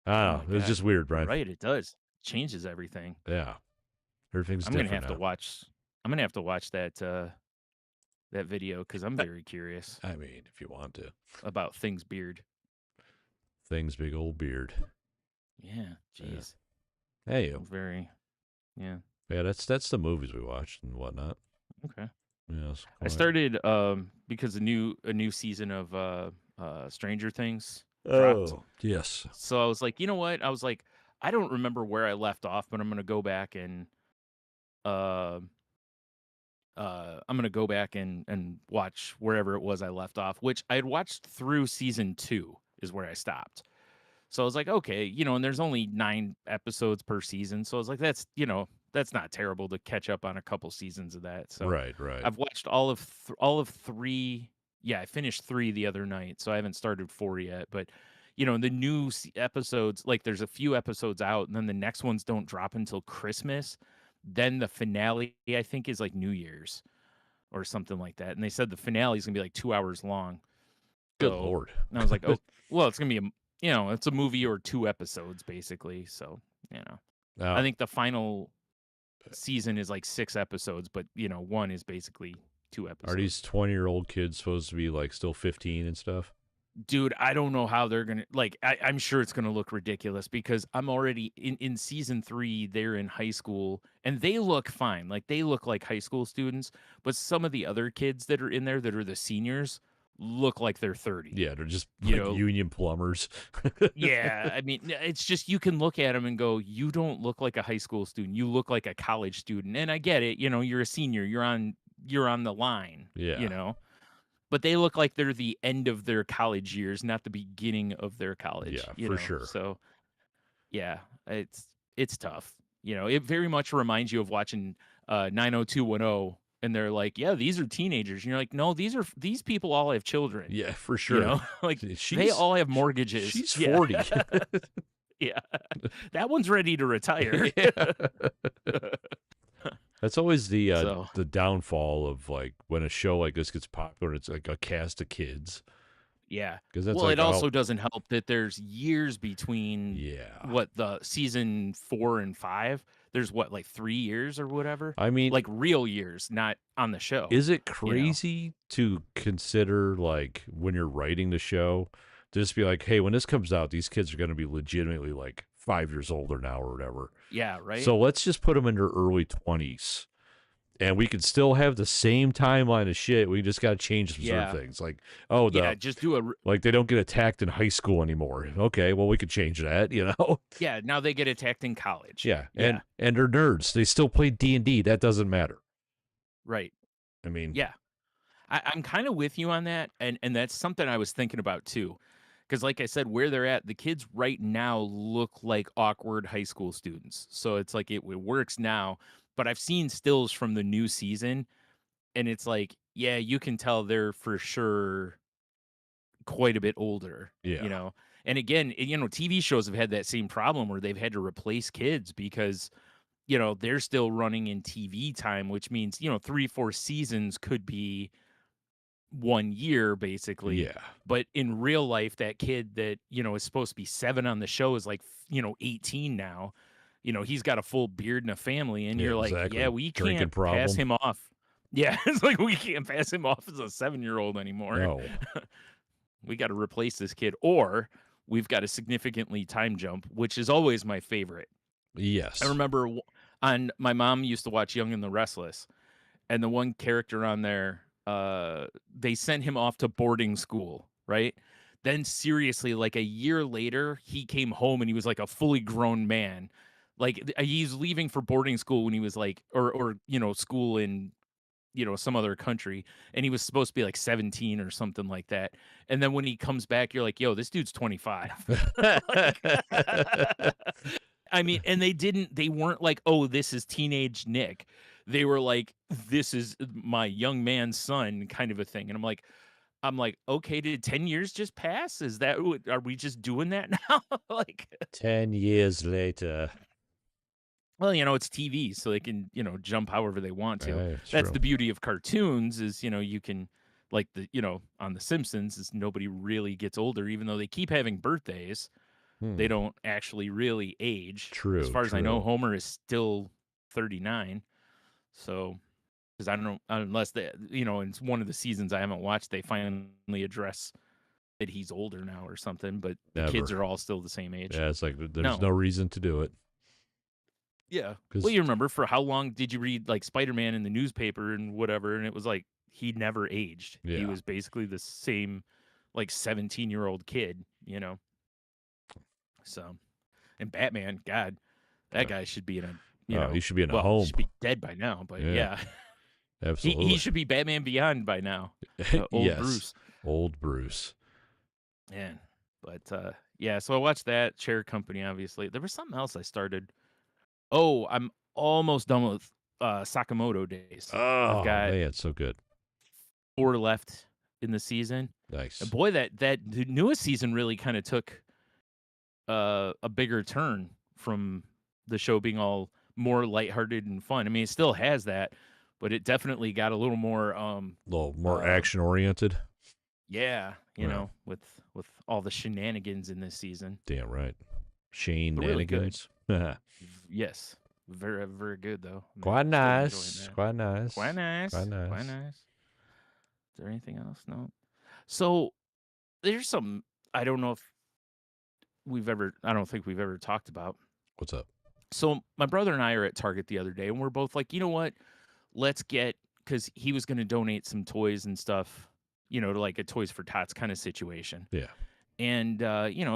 I Oh don't my know. It was God. just weird, You're Brian. right. It does. Changes everything. Yeah, everything's I'm gonna different have to now. watch. I'm gonna have to watch that video because I'm very curious I mean, if you want to, about Thing's beard. Thing's big old beard. Yeah. Yeah. Jeez. Hey, I'm very. Yeah. yeah, that's the movies we watched and whatnot. Okay. Yes, I started because a new season of Stranger Things dropped. oh yes, So I was like, you know what? I was like, I don't remember where I left off, but uh I'm gonna go back and watch wherever it was I left off, which I had watched through season 2 is where I stopped. So I was like, okay, and there's only 9 episodes per season. So I was like, that's not terrible to catch up on a couple seasons of that. So right. I've watched all of 3. Yeah, I finished 3 the other night, so I haven't started 4 yet, but the new episodes, like there's a few episodes out and then the next ones don't drop until Christmas. Then the finale I think is like New Year's or something like that. And they said the finale is going to be like 2 hours long. Good So, lord. and I was like, "Oh, well, it's going to be it's a movie or 2 episodes basically." So, I Now, think the final season is like 6 episodes, but one is basically 2 are these episodes. 20-year-old kids supposed to be like still 15 and stuff? Dude, I don't know how they're gonna I'm sure it's gonna look ridiculous because I'm already in season 3, they're in high school and they look fine. Like they look like high school students, but some of the other kids that are in there that are the seniors look like they're 30. Yeah, they're just You like know, union plumbers. Yeah, I mean, it's just you can look at them and go, "You don't look like a high school student. You look like a college student." And I get it, you're a senior. You're on the line, Yeah, But they look like they're the end of their college years, not the beginning of their college, yeah, for sure. So, yeah, it's tough. It very much reminds you of watching 90210 and they're like, "Yeah, these are teenagers." And you're like, "No, these people all have children." Yeah, for sure. Like they She's all have mortgages. she's Yeah. 40. Yeah. That one's ready to retire. Yeah. That's always So, the downfall of like when a show like this gets popular. It's like a cast of kids yeah. because that's Well, like it oh also doesn't help that there's years between yeah. what the season 4 and 5. There's what, like 3 years or whatever? I mean, Like real years, not on the show, is it you know? crazy to consider like when you're writing the show to just be like, hey, when this comes out, these kids are going to be legitimately like 5 years older now or whatever. Yeah, right? So let's just put them in their early 20s. And we could still have the same timeline of shit. We just got to change some certain Yeah. things. Like, oh, Yeah, just do like they don't get attacked in high school anymore. Okay, well we could change that, yeah, now they get attacked in college. Yeah, Yeah, and they're nerds. They still play D&D. That doesn't matter. right. I mean, Yeah. I'm kind of with you on that, and that's something I was thinking about too. Because, like I said, where they're at, the kids right now look like awkward high school students. So it's like it works now. But I've seen stills from the new season, and it's like, yeah, you can tell they're for sure quite a bit older, yeah, And again, TV shows have had that same problem where they've had to replace kids because, they're still running in TV time, which means, 3, 4 seasons could be 1 year basically. Yeah. But in real life, that kid that, is supposed to be 7 on the show is like, 18 now. He's got a full beard and a family, and Yeah, you're like, yeah, exactly. we Drinking can't pass problem. him off. Yeah, it's like we can't pass him off as a 7-year-old anymore. No. We got to replace this kid, or we've got a significantly time jump, which is always my favorite. I Yes. remember on my mom used to watch Young and the Restless, and the one character on there, they sent him off to boarding school, right? Then seriously, like a year later, he came home and he was like a fully grown man. Like he's leaving for boarding school when he was like, or school in some other country, and he was supposed to be like 17 or something like that. And then when he comes back, you're like, yo, this dude's 25. Like, I mean, and they weren't like, oh, this is teenage Nick. They were like, this is my young man's son kind of a thing. And I'm like, okay, did 10 years just pass? Are we just doing that now? Like, 10 years later. well, it's TV, so they can, jump however they want to. It's That's true. the beauty of cartoons is, you can, like on The Simpsons, is nobody really gets older, even though they keep having birthdays. They don't actually really age. True. As far as I know, Homer is still 39. So, because I don't know, unless in one of the seasons I haven't watched, they finally address that he's older now or something, but the kids are all still the same age. Yeah, it's like there's no reason to do it. Yeah. Well, you remember, for how long did you read like Spider-Man in the newspaper and whatever? And it was like he never aged. Yeah. He was basically the same like 17-year-old kid, So, and Batman, God, that guy should be in a, he should be in a home. He should be dead by now, but yeah. Absolutely. He should be Batman Beyond by now. Old Bruce. Old Bruce. Man. But yeah, so I watched that. Chair Company, obviously. There was something else I started. Oh, I'm almost done with Sakamoto Days. Oh, I've got man, it's so good. 4 left in the season. Nice. And boy, the newest season really kind of took a bigger turn from the show being all more lighthearted and fun. I mean, it still has that, but it definitely got a little more action oriented. Yeah, with all the shenanigans in this season. Damn right. Shenanigans. Really yes. Very, very good though. Quite nice. Quite nice. Quite nice. Quite nice. Quite nice. Is there anything else? No. So there's some, I don't know if I don't think we've ever talked about. What's up? So my brother and I are at Target the other day, and we're both like, you know what? Let's get, because he was going to donate some toys and stuff, to like a Toys for Tots kind of situation. Yeah. And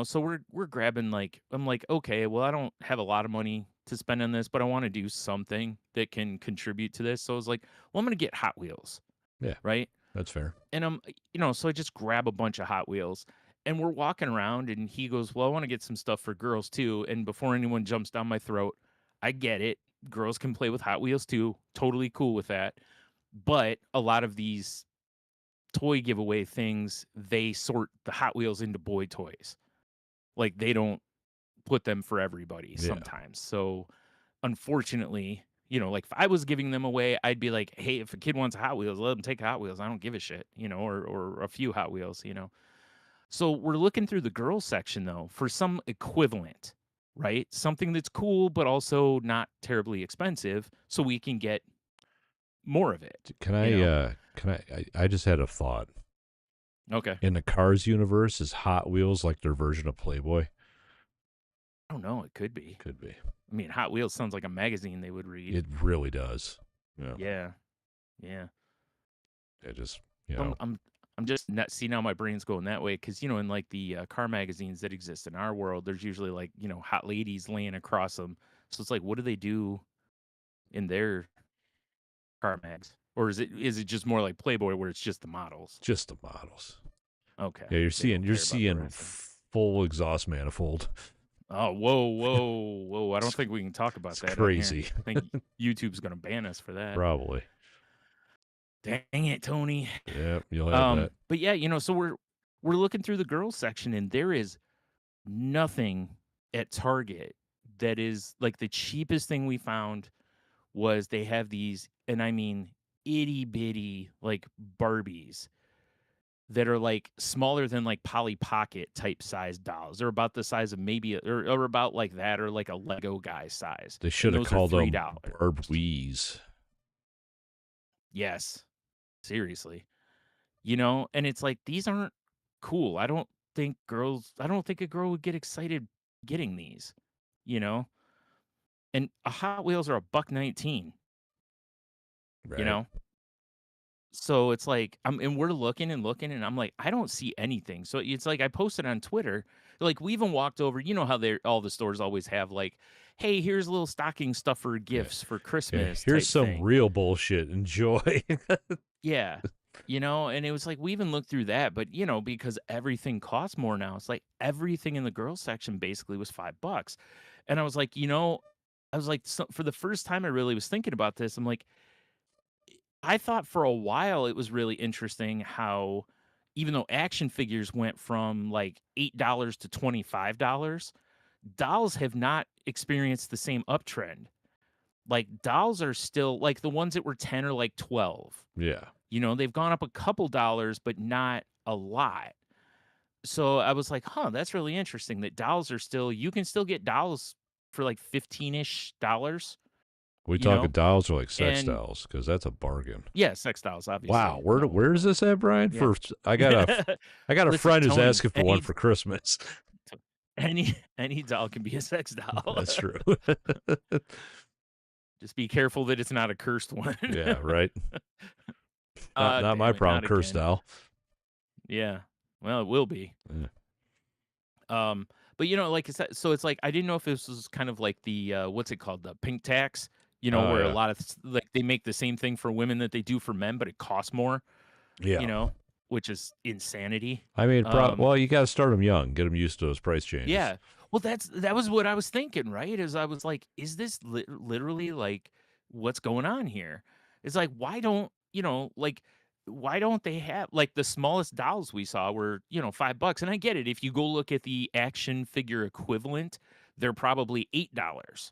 so we're grabbing, like, I'm like, okay, well, I don't have a lot of money to spend on this, but I want to do something that can contribute to this. So I was like, well, I'm going to get Hot Wheels. Yeah. Right? That's fair. And so I just grab a bunch of Hot Wheels, and we're walking around, and he goes, well, I want to get some stuff for girls too. And before anyone jumps down my throat, I get it. Girls can play with Hot Wheels too. Totally cool with that. But a lot of these toy giveaway things, they sort the Hot Wheels into boy toys. Like, they don't put them for everybody sometimes. So unfortunately, like if I was giving them away, I'd be like, hey, if a kid wants Hot Wheels, let them take Hot Wheels. I don't give a shit, or a few Hot Wheels, So we're looking through the girls section though for some equivalent, right? Something that's cool, but also not terribly expensive, so we can get more of it. I just had a thought. Okay. In the Cars universe, is Hot Wheels like their version of Playboy? I don't know. It could be. Could be. I mean, Hot Wheels sounds like a magazine they would read. It really does. Yeah. Yeah. It just, I'm just not, see, now my brain's going that way because, in like the car magazines that exist in our world, there's usually like, hot ladies laying across them. So it's like, what do they do in their car mags? Or is it just more like Playboy where it's just the models? Just the models. Okay. Yeah, you're seeing full exhaust manifold. Oh, whoa. I don't think we can talk about that. Crazy. I think YouTube's going to ban us for that. Probably. Dang it, Tony. Yeah, you'll have that. But yeah, so we're looking through the girls section, and there is nothing at Target that is like the cheapest thing we found was they have these, and I mean itty bitty like Barbies that are like smaller than like Polly Pocket type size dolls. They're about the size of maybe or about like that or like a Lego guy size. They And should have those are called them $3. Barbies. Yes. Seriously. You know, and it's like these aren't cool. I don't think a girl would get excited getting these, you know? And a Hot Wheels are a buck 19, you Right. know? So it's like and we're looking and looking and I'm like, I don't see anything. So it's like I posted on Twitter, like we even walked over, you know how they all the stores always have like, hey, here's a little stocking stuffer Yeah. gifts for Yeah. Christmas Here's type some thing. real bullshit. Enjoy. Yeah. You know, and it was like we even looked through that, but you know, because everything costs more now, it's like everything in the girls section basically was $5. And I was like, you know, I was like, so for the first time I really was thinking about this, I'm like, I thought for a while it was really interesting how even though action figures went from like $8 to $25, dolls have not experienced the same uptrend. Like dolls are still like the ones that were 10 or like 12. Yeah. You know, they've gone up a couple dollars, but not a lot. So I was like, huh, that's really interesting that dolls are still, you can still get dolls for like 15-ish dollars, We you talking know? dolls or like sex And dolls? Because that's a bargain. yeah, sex dolls, Wow, obviously. where is No. this at, Brian? Yeah. For I got a Listen, friend who's Tony, asking for one for Christmas. any doll can be a sex doll. That's true. Just be careful that it's not a cursed one. Yeah, right. Not my Damn it, problem, not cursed again. doll. Yeah. Well, it will be. Yeah. But you know, like I said, so it's like I didn't know if this was kind of like the what's it called, the pink tax, you know, Oh where a yeah, lot of like they make the same thing for women that they do for men, but it costs more, you yeah. know, which is insanity. I mean, Um, well, you got to start them young, get them used to those price changes. yeah. Well, that was what I was thinking, right? Is I was like, is this literally like what's going on here? It's like why don't you know like why don't they have like the smallest dolls we saw were you know $5, and I get it if you go look at the action figure equivalent, they're probably $8,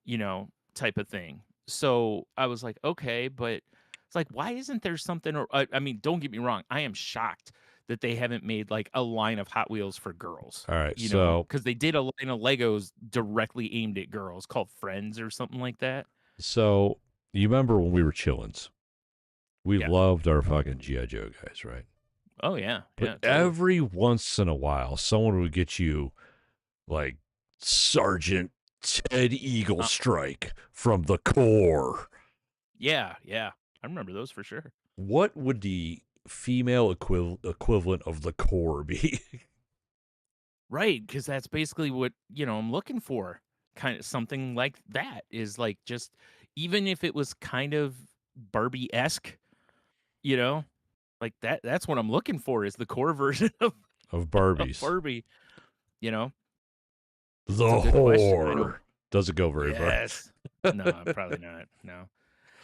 you know, type of thing. So I was like, okay, but it's like, why isn't there something? Or I mean, don't get me wrong, I am shocked that they haven't made like a line of Hot Wheels for girls. All right, You know, so because they did a line of Legos directly aimed at girls called Friends or something like that. so you remember when we were chillins? We Yeah. loved our fucking GI Joe guys, right? Oh yeah. But Yeah. Totally. every once in a while, someone would get you like Sergeant Ted Eagle Uh, Strike from the Corps. yeah. Yeah. I remember those for sure. What would the female equivalent of the Corps be? Right, because that's basically what, you know, I'm looking for. Kind of something like that is like just even if it was kind of Barbie-esque, you know, like that's what I'm looking for is the core version Of of Barbies. Barbie, you know? It's a The good question. I don't Whore. Doesn't go very far. Yes. No, probably not. No.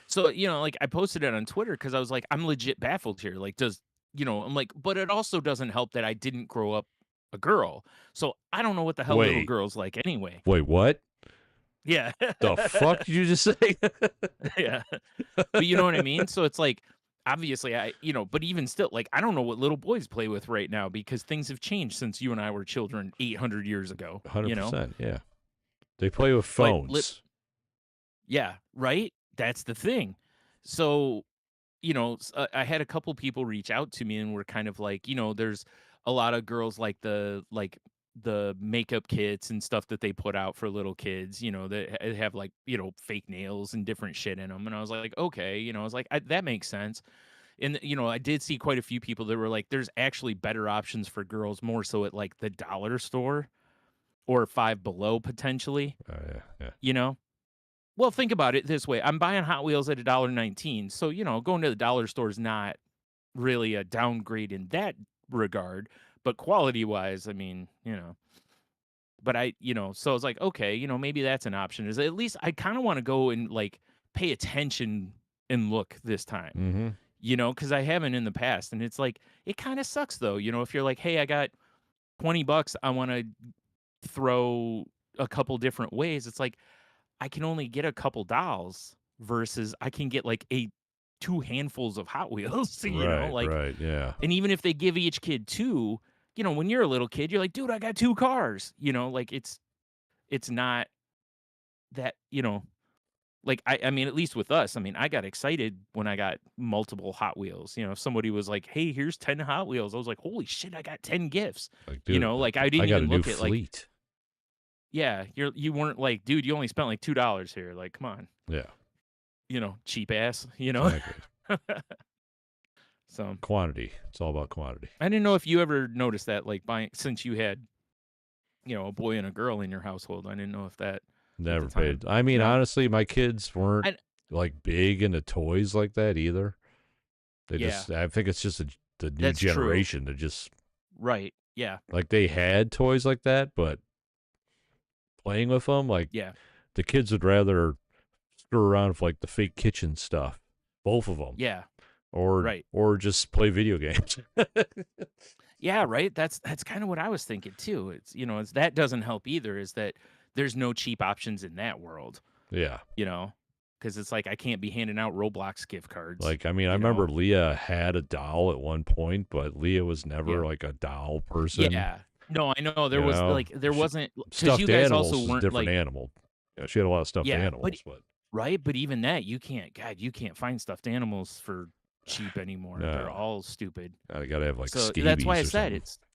So, you know, like I posted it on Twitter because I was like, I'm legit baffled here. Like, does you know, I'm like, but it also doesn't help that I didn't grow up a girl. So I don't know what the hell little Wait, girls like anyway. what? Yeah. The fuck did you just say? Yeah. But you know what I mean? So it's like obviously you know, but even still like I don't know what little boys play with right now because things have changed since you and I were children 800 years ago, you know? 100%. Yeah. They play with But phones. yeah, right? That's the thing. So, you know, I had a couple people reach out to me and were kind of like, you know, there's a lot of girls like the makeup kits and stuff that they put out for little kids, you know, that have like, you know, fake nails and different shit in them. And I was like, okay, you know, I was like, that makes sense. And, you know, I did see quite a few people that were like, there's actually better options for girls more so at like the dollar store or Five Below potentially, Oh, yeah. Yeah. you know? Well, think about it this way. I'm buying Hot Wheels at $1.19. So, you know, going to the dollar store is not really a downgrade in that regard, but quality wise, I mean, you know, but you know, so I was like, okay, you know, maybe that's an option. Is at least I kind of want to go and like pay attention and look this time, Mm-hmm. you know, because I haven't in the past. And it's like, it kind of sucks though, you know, if you're like, hey, I got $20, I want to throw a couple different ways. It's like I can only get a couple dolls versus I can get like two handfuls of Hot Wheels, Right, like, right, yeah. and even if they give each kid two, when you're a little kid, you're like, dude, I got two cars, like it's not that, like I mean, at least with us, I mean, I got excited when I got multiple Hot Wheels. If somebody was like, "Hey, here's 10 Hot Wheels," I was like, "Holy shit, I got 10 gifts." Like, dude, Like I I didn't got a even new look at like, fleet. yeah, you weren't like, dude, you only spent like $2 here. Like, come on, Yeah, cheap ass, exactly. So Quantity. It's all about quantity. I didn't know if you ever noticed that, like buying since you had, a boy and a girl in your household. I didn't know if that at the Never time. paid. I mean, No, honestly, my kids weren't I like big into toys like that either. They yeah, just, I think it's just the new that's true. generation that just, Right. Yeah. like, they had toys like that, but playing with them, like, Yeah. the kids would rather screw around with like the fake kitchen stuff, both of them, Yeah. or Right. just play video games. Yeah, right. That's kind of what I was thinking too. It's that doesn't help either. Is that there's no cheap options in that world. Yeah. Because it's like I can't be handing out Roblox gift cards. Like, I mean, I remember Leah had a doll at one point, but Leah was never like a doll person. Yeah. No, I know there was like there wasn't because you Stuffed guys animals also is a weren't different like animal. Yeah, she had a lot of stuffed but animals, but right, but even that you can't. God, you can't find stuffed animals for cheap anymore. They're no, all stupid. I gotta have like So that's why I scabies or said something.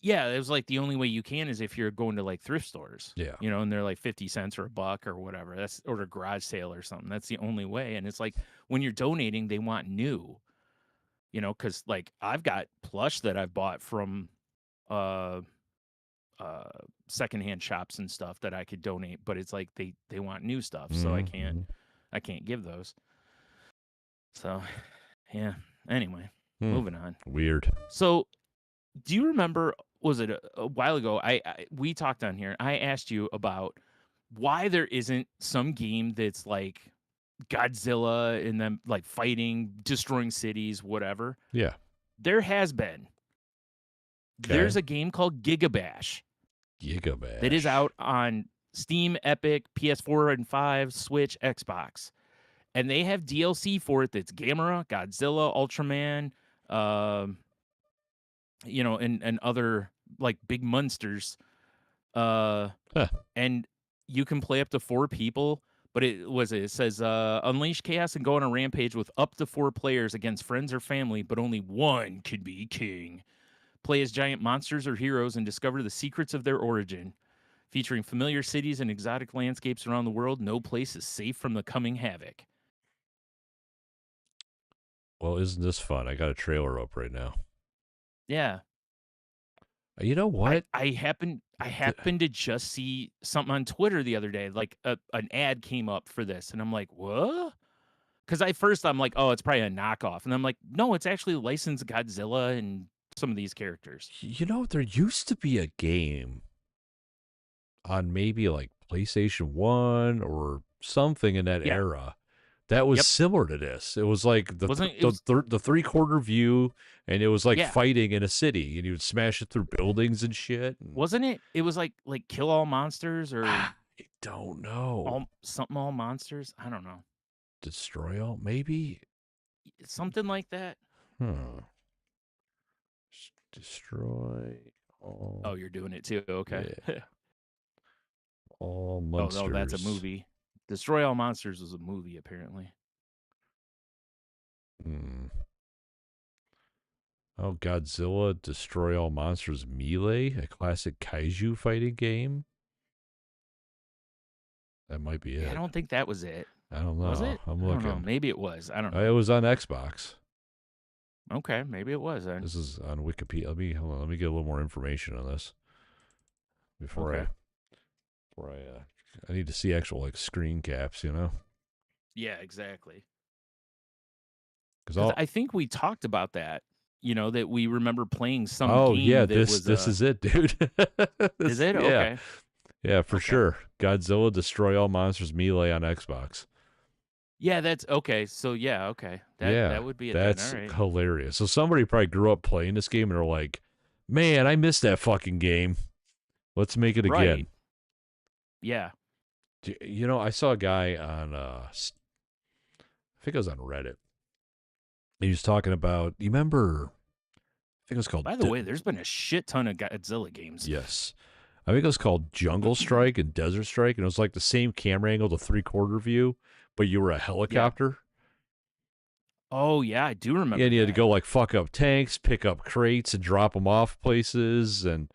yeah, it was like the only way you can is if you're going to like thrift stores. Yeah. And they're like 50 cents or a buck or whatever. That's or a garage sale or something. That's the only way. And it's like when you're donating, they want new. Because like I've got plush that I've bought from uh secondhand shops and stuff that I could donate, but it's like they want new stuff, so Mm-hmm. I can't give those. So yeah. Anyway, moving on. Weird. So do you remember? Was it a while ago? We talked on here. I asked you about why there isn't some game that's like Godzilla and them like fighting, destroying cities, whatever. Yeah. There has been. Okay. There's a game called Gigabash. Gigabash. That is out on Steam, Epic, PS4 and 5, Switch, Xbox. And they have DLC for it that's Gamera, Godzilla, Ultraman, and other like big monsters. And you can play up to 4 people, but it says unleash chaos and go on a rampage with up to 4 players against friends or family, but only one can be king. Play as giant monsters or heroes and discover the secrets of their origin. Featuring familiar cities and exotic landscapes around the world, no place is safe from the coming havoc. Well, isn't this fun? I got a trailer up right now. Yeah. You know what? I happened to just see something on Twitter the other day, like an ad came up for this, and I'm like, what? Because I'm like, oh, it's probably a knockoff, and I'm like, no, it's actually licensed Godzilla and some of these characters. There used to be a game on maybe like PlayStation 1 or something in that era that was similar to this. It was like the 3/4 view, and it was like fighting in a city, and you would smash it through buildings and shit. Wasn't it? It was like Kill All Monsters or I don't know. All Monsters. I don't know. Destroy All, maybe something like that. Destroy All. Oh, you're doing it too. Okay. Yeah. All Monsters. Oh, no, that's a movie. Destroy All Monsters was a movie, apparently. Oh, Godzilla Destroy All Monsters Melee, a classic kaiju fighting game. That might be it. I don't think that was it. I don't know. Was it? I'm looking. I don't know. Maybe it was. I don't know. It was on Xbox. Okay, maybe it was. This is on Wikipedia. Let me get a little more information on this before I need to see actual like screen caps, Yeah, exactly. Because I think we talked about that. That we remember playing some. Oh game yeah, that this is it, dude. Is it? Yeah. Okay. Yeah, for sure. Godzilla Destroy All Monsters Melee on Xbox. Yeah, that's okay. So yeah, okay. That would be it. That's then. All right. hilarious. So somebody probably grew up playing this game and are like, Man, I missed that fucking game. Let's make it again. Right. Yeah. You know, I saw a guy on, I think it was on Reddit. He was talking about, you remember, I think it was called, By the way, there's been a shit ton of Godzilla games. yes. I think it was called Jungle Strike and Desert Strike, and it was like the same camera angle, the 3/4 view, but you were a Yeah. helicopter. Oh yeah, I do remember And you had to that. go like fuck up tanks, pick up crates, and drop them off places. And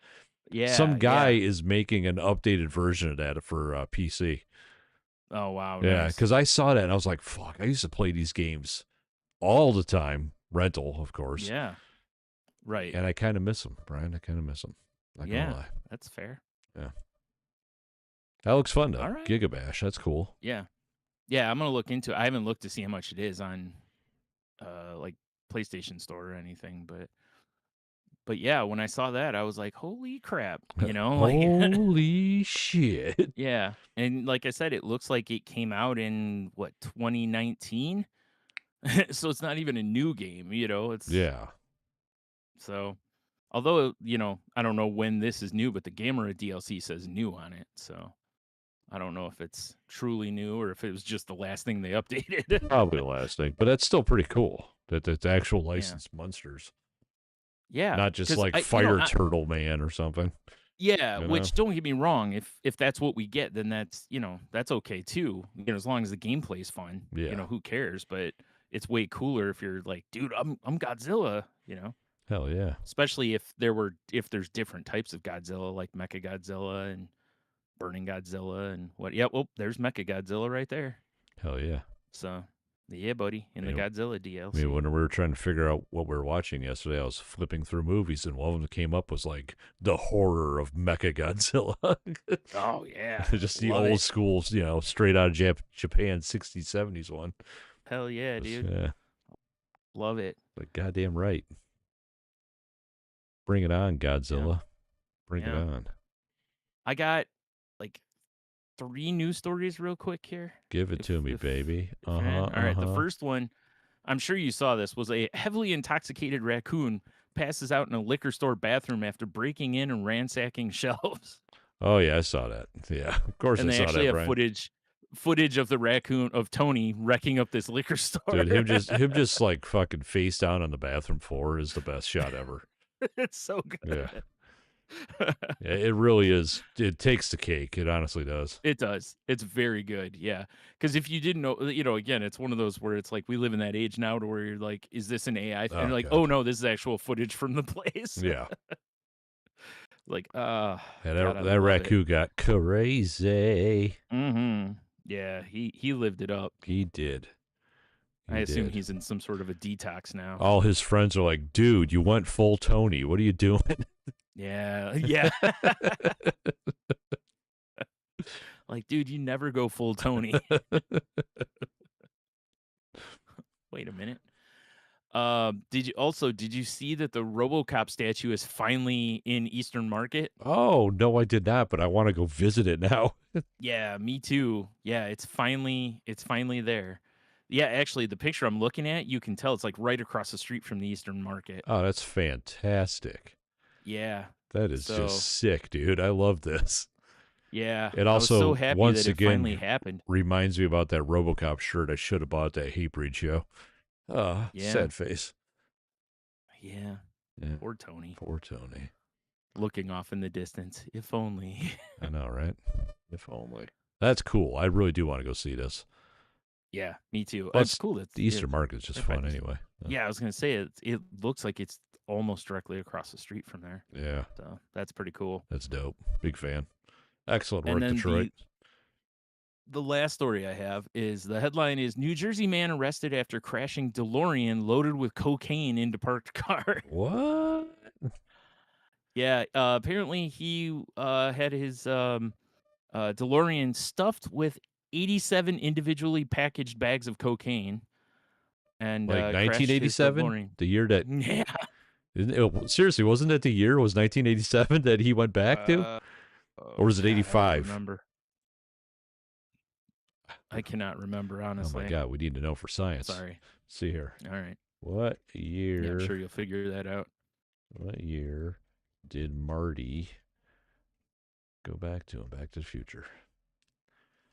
some Yeah, guy yeah. is making an updated version of that for PC. Oh wow, Yeah, nice. because I saw that and I was like, fuck, I used to play these games all the time, rental, of course. Yeah. Right. And I kind of miss them, Brian. I kind of miss them. Not gonna Yeah, lie. that's fair. Yeah, that looks fun though. All right. Gigabash, that's cool. Yeah. Yeah, I'm gonna look into it. I haven't looked to see how much it is on like PlayStation Store or anything, but yeah, when I saw that, I was like, "Holy crap!" You know, like Holy shit! yeah. And like I said, it looks like it came out in what 2019, so it's not even a new game. You know, it's Yeah, so. Although I don't know when this is new, but the Gamera DLC says new on it, so I don't know if it's truly new or if it was just the last thing they updated. probably the last thing, but that's still pretty cool. That it's actual Yeah. licensed monsters. Yeah, Not just because like I Fire Turtle Man or something. yeah, You know? which don't get me wrong, if that's what we get, then that's that's okay too. As long as the gameplay's fun, Yeah. who cares? But it's way cooler if you're like, dude, I'm Godzilla, Hell yeah. especially if there's different types of Godzilla, like Mecha Godzilla and Burning Godzilla and what? Yeah, well, there's Mecha Godzilla right there. Hell yeah. So, yeah, buddy, in the You know, Godzilla I mean, DLC. when we were trying to figure out what we were watching yesterday, I was flipping through movies, and one of them that came up was like the horror of Mecha Godzilla. Oh yeah, Just the love old it. school, straight out of Japan 60s, 70s one. Hell yeah, dude, Yeah, love it. like goddamn right. Bring it on, Yeah, Godzilla. Bring it yeah. on. I got like 3 news stories real quick here. Give it to me, If baby. if you're in. All right, the Uh-huh. first one, I'm sure you saw this, was a heavily intoxicated raccoon passes out in a liquor store bathroom after breaking in and ransacking shelves. Oh, yeah, I saw that. Yeah, of course And I they saw actually that, have Brian. footage of the raccoon of Tony wrecking up this liquor store. Dude, him just like fucking face down on the bathroom floor is the best shot ever. It's so Yeah. good. Yeah, it really is. It takes the cake. It honestly does. It does. It's very good. Yeah. Because if you didn't know, again, it's one of those where it's like we live in that age now to where you're like, is this an AI? And Oh you're like, oh god. no, this is actual footage from the place. Yeah. Like, Yeah, God, I that love it. raccoon got crazy. Mm-hmm. Yeah, he lived it up. He did. I He assume did. he's in some sort of a detox now. All his friends are like, dude, you went full Tony. What are you doing? Yeah, yeah. Like, dude, you never go full Tony. Wait a minute. Did you see that the RoboCop statue is finally in Eastern Market? Oh, no, I did not, but I want to go visit it now. Yeah, me too. Yeah, it's finally there. Yeah, actually, the picture I'm looking at, you can tell it's like right across the street from the Eastern Market. Oh, that's fantastic. Yeah. That is So, just sick, dude. I love this. yeah, It I was so also, happy once that it finally again, happened. reminds me about that RoboCop shirt I should have bought at that Hatebreed show. Yeah. Sad face. Yeah. Yeah, Poor Tony. poor Tony. Looking off in the distance. If only. I know, right? If only. That's cool. I really do want to go see this. Yeah, me too. Well, It's cool. The Easter Market is just if I fun just- anyway. Yeah, I was gonna say it looks like it's almost directly across the street from there. Yeah, So that's pretty cool. that's dope. Big fan. Excellent And work, then Detroit. the last story I have is the headline is New Jersey man arrested after crashing DeLorean loaded with cocaine into parked car. What? Yeah, apparently he had his DeLorean stuffed with 87 individually packaged bags of cocaine and Like crashed his 1987? DeLorean. The year that. Yeah. Seriously, wasn't that the year? Was 1987 that he went back to? Or was it God, I don't 85? remember. I cannot remember, honestly. Oh my God, we need to know for science. Sorry. See here. All right. What Yeah, year? I'm sure you'll figure that out. What year did Marty go back to him? Back to the Future.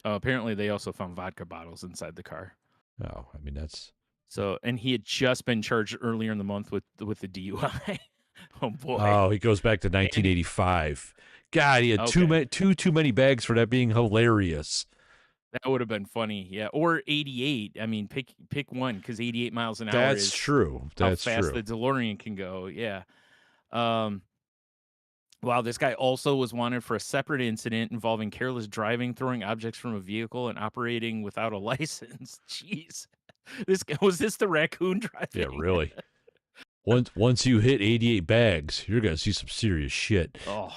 Apparently, they also found vodka bottles inside the car. Oh, I mean that's So, and he had just been charged earlier in the month with the DUI. Oh boy. Oh, he goes back to 1985. God, he had Okay. too many bags for that being hilarious. That would have been funny, yeah. Or 88. I mean, pick one because 88 miles an hour That's is true. how That's fast true. the DeLorean can go. Yeah. Um, wow, this guy also was wanted for a separate incident involving careless driving, throwing objects from a vehicle, and operating without a license. Jeez, this guy was this the raccoon Yeah, driving? really. Once you hit 88 bags, you're gonna see some serious shit. Oh,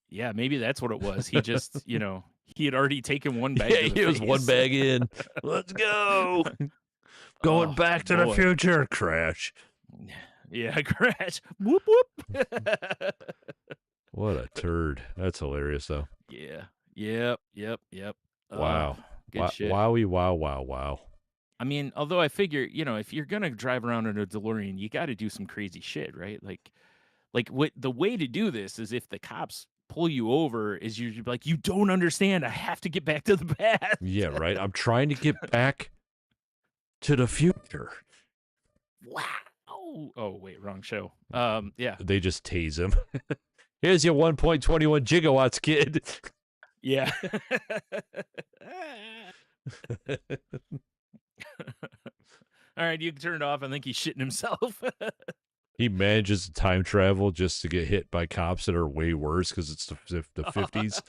yeah, maybe that's what it was. He just, he had already taken one bag Yeah, to the he was one face. bag in. Let's go. Going Oh back to the boy. future. Crash. Yeah, crash. Whoop whoop. What a turd. That's hilarious, though. Yeah. Yep. Wow. Good shit. Wowie, wow. I mean, although I figure, if you're gonna drive around in a DeLorean, you got to do some crazy shit, right? Like what the way to do this is if the cops pull you over, is you're like, you don't understand. I have to get back to the past. Yeah, right. I'm trying to get back to the future. Wow. Oh wait, wrong show. Yeah. They just tase him. Here's your 1.21 gigawatts, kid. Yeah. All right, you can turn it off. I think he's shitting himself. He manages to time travel just to get hit by cops that are way worse because it's the 50s.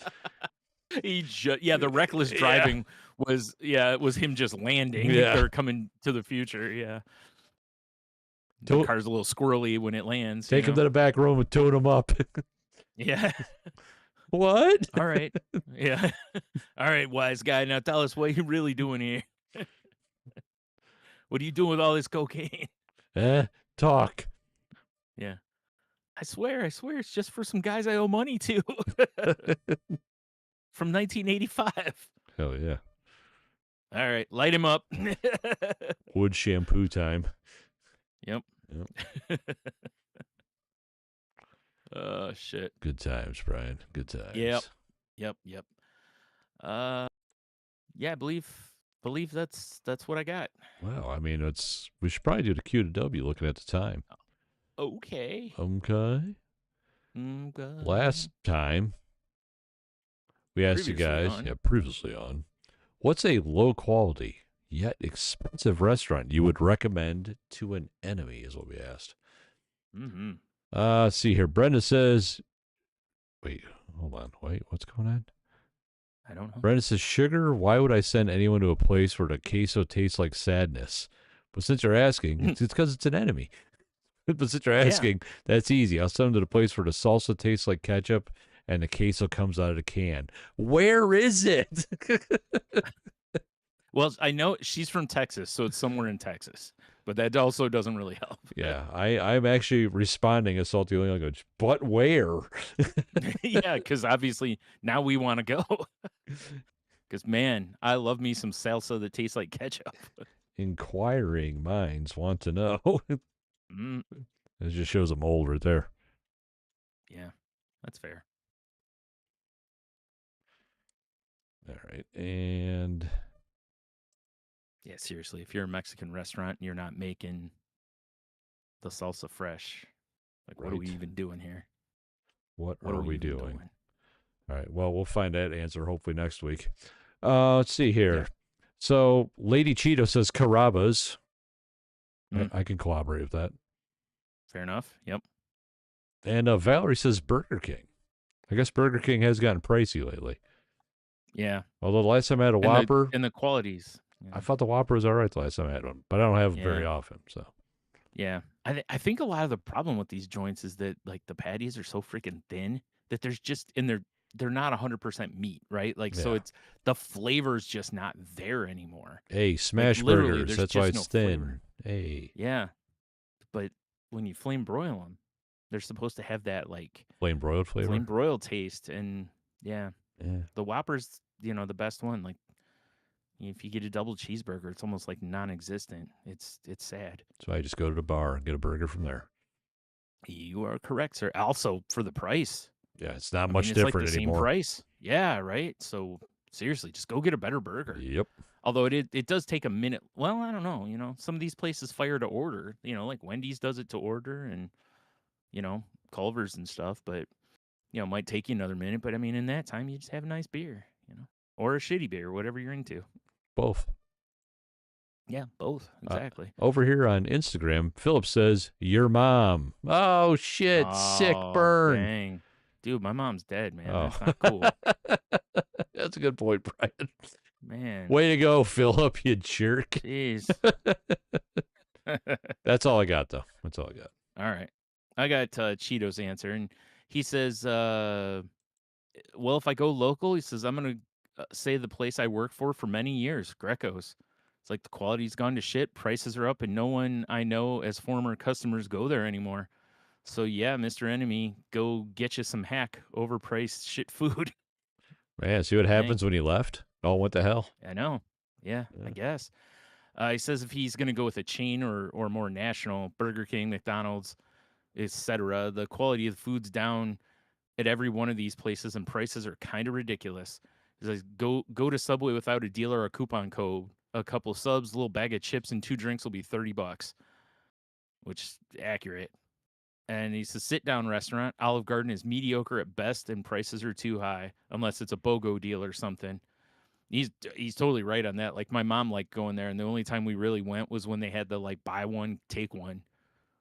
The reckless driving was it was him just landing. Yeah. They're coming to the future. Yeah. The car's a little squirrely when it lands. Take him to the back room and tune him up. Yeah. What? All right. Yeah. All right, wise guy. Now tell us what you're really doing here. What are you doing with all this cocaine? Talk. Yeah. I swear, it's just for some guys I owe money to. From 1985. Hell yeah. All right, light him up. Wood shampoo time. Yep. Oh, shit. Good times, Brian. Good times. Yep. Yeah, I believe that's what I got. Well, I mean, we should probably do the Q to W looking at the time. Okay. Last time we asked you guys, previously on, what's a low quality yet expensive restaurant you would recommend to an enemy, is what we asked. Mm-hmm. Let's see here. Brenda says, wait, hold on. Wait, what's going on? I don't know. Brenda says, sugar, why would I send anyone to a place where the queso tastes like sadness? But since you're asking, it's because it's an enemy. But since you're asking, that's easy. I'll send them to the place where the salsa tastes like ketchup and the queso comes out of the can. Where is it? Well, I know she's from Texas, so it's somewhere in Texas. But that also doesn't really help. Yeah, I'm actually responding as salty language. But where? Yeah, because obviously now we want to go. Because, man, I love me some salsa that tastes like ketchup. Inquiring minds want to know. It just shows I'm old right there. Yeah, that's fair. All right, and... yeah, seriously, if you're a Mexican restaurant and you're not making the salsa fresh, like, what are we even doing here? What are we doing? All right, well, we'll find that answer hopefully next week. Let's see here. Yeah. So, Lady Cheeto says Carrabba's. I can collaborate with that. Fair enough. Yep. And Valerie says Burger King. I guess Burger King has gotten pricey lately. Yeah. Although the last time I had a Whopper. And the qualities. Yeah. I thought the Whopper was all right the last time I had one, but I don't have them very often. So. Yeah. I think a lot of the problem with these joints is that, like, the patties are so freaking thin that there's just, and they're not 100% meat, right? Like, so it's, the flavor's just not there anymore. Hey, smash burgers. That's why it's thin. Flavor. Hey. Yeah. But when you flame broil them, they're supposed to have that, like, flame broiled flavor, flame broiled taste. And the Whopper's, the best one. Like, if you get a double cheeseburger, it's almost like non-existent. It's sad. So I just go to the bar and get a burger from there. You are correct, sir. Also, for the price. Yeah, it's not I mean, much it's like the different same anymore. price. Yeah, right? So, seriously, just go get a better burger. Yep. Although it does take a minute. Well, I don't know, some of these places fire to order, like Wendy's does it to order and, Culver's and stuff, but, it might take you another minute, but I mean, in that time, you just have a nice beer, or a shitty beer, whatever you're into. Both. Yeah, both. Exactly. Over here on Instagram, Philip says, your mom. Oh, shit. Sick Oh, burn. dang. Dude, my mom's dead, man. Oh. That's not cool. That's a good point, Brian. Man. Way to go, Philip, you jerk. Jeez. That's all I got, though. That's all I got. All right. I got Cheeto's answer, and he says, well, if I go local, he says, I'm going to say the place I work for many years, Greco's. It's like the quality's gone to shit, prices are up, and no one I know as former customers go there anymore. So, yeah, Mr. Enemy, go get you some hack, overpriced shit food. Man, see what Dang. happens when he left? Oh, what the hell? I know. Yeah, I guess. He says if he's going to go with a chain or more national, Burger King, McDonald's, etc., the quality of the food's down at every one of these places, and prices are kind of ridiculous. He says go to Subway without a deal or a coupon code. A couple subs, a little bag of chips, and 2 drinks will be $30, which is accurate. And he says sit down restaurant. Olive Garden is mediocre at best, and prices are too high unless it's a BOGO deal or something. He's totally right on that. Like my mom liked going there, and the only time we really went was when they had the like buy one take one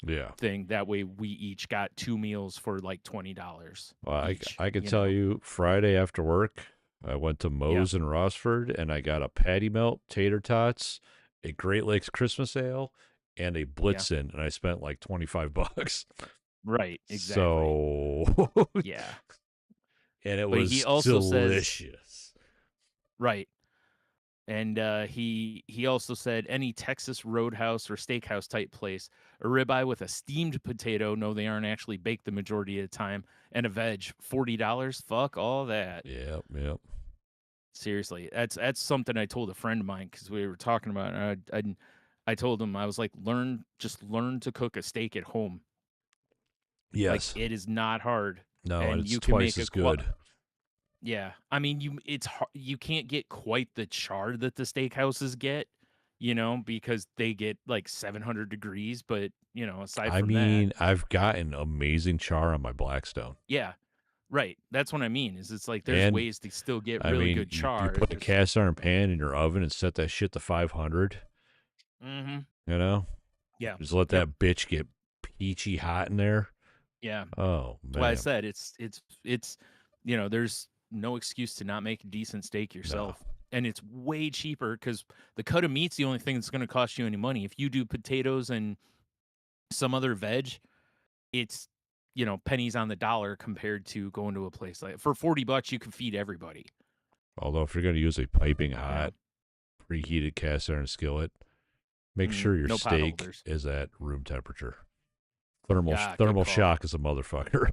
Yeah. thing. That way we each got 2 meals for like $20 Well, each. I could tell you Friday after work, I went to Yeah, Moe's in Rossford and I got a patty melt, tater tots, a Great Lakes Christmas ale, and a yeah, Blitzen, and I spent like $25. right, exactly. So, Yeah, and it but he was also says delicious. right, and he also said any Texas Roadhouse or steakhouse type place, a ribeye with a steamed potato. No, they aren't actually baked the majority of the time, and a veg, $40. Fuck all that. Yep, yep. Seriously, that's something I told a friend of mine because we were talking about it. I told him I was like, just learn to cook a steak at home. Like Yes. it is not hard, No, and and it's you can twice make as good. yeah. I mean, you can't get quite the char that the steakhouses get, because they get like 700 degrees. But aside I from that, mean, I've gotten amazing char on my Blackstone. yeah, right. That's what I mean. Is it's like there's And ways to still get I really mean, good you char. It's put a just, cast iron pan in your oven and set that shit to 500, mm-hmm. you know? Yeah, Just let yep, that bitch get peachy hot in there. yeah. Oh, That's why I man. said it's there's no excuse to not make a decent steak No. yourself. And it's way cheaper because the cut of meat's the only thing that's going to cost you any money. If you do potatoes and some other veg, it's pennies on the dollar compared to going to a place like for $40 you can feed everybody. Although, if you're going to use a piping You know, hot, preheated cast iron skillet, make sure your no steak potholders. is at room temperature. Yeah, good Thermal call. shock is a motherfucker.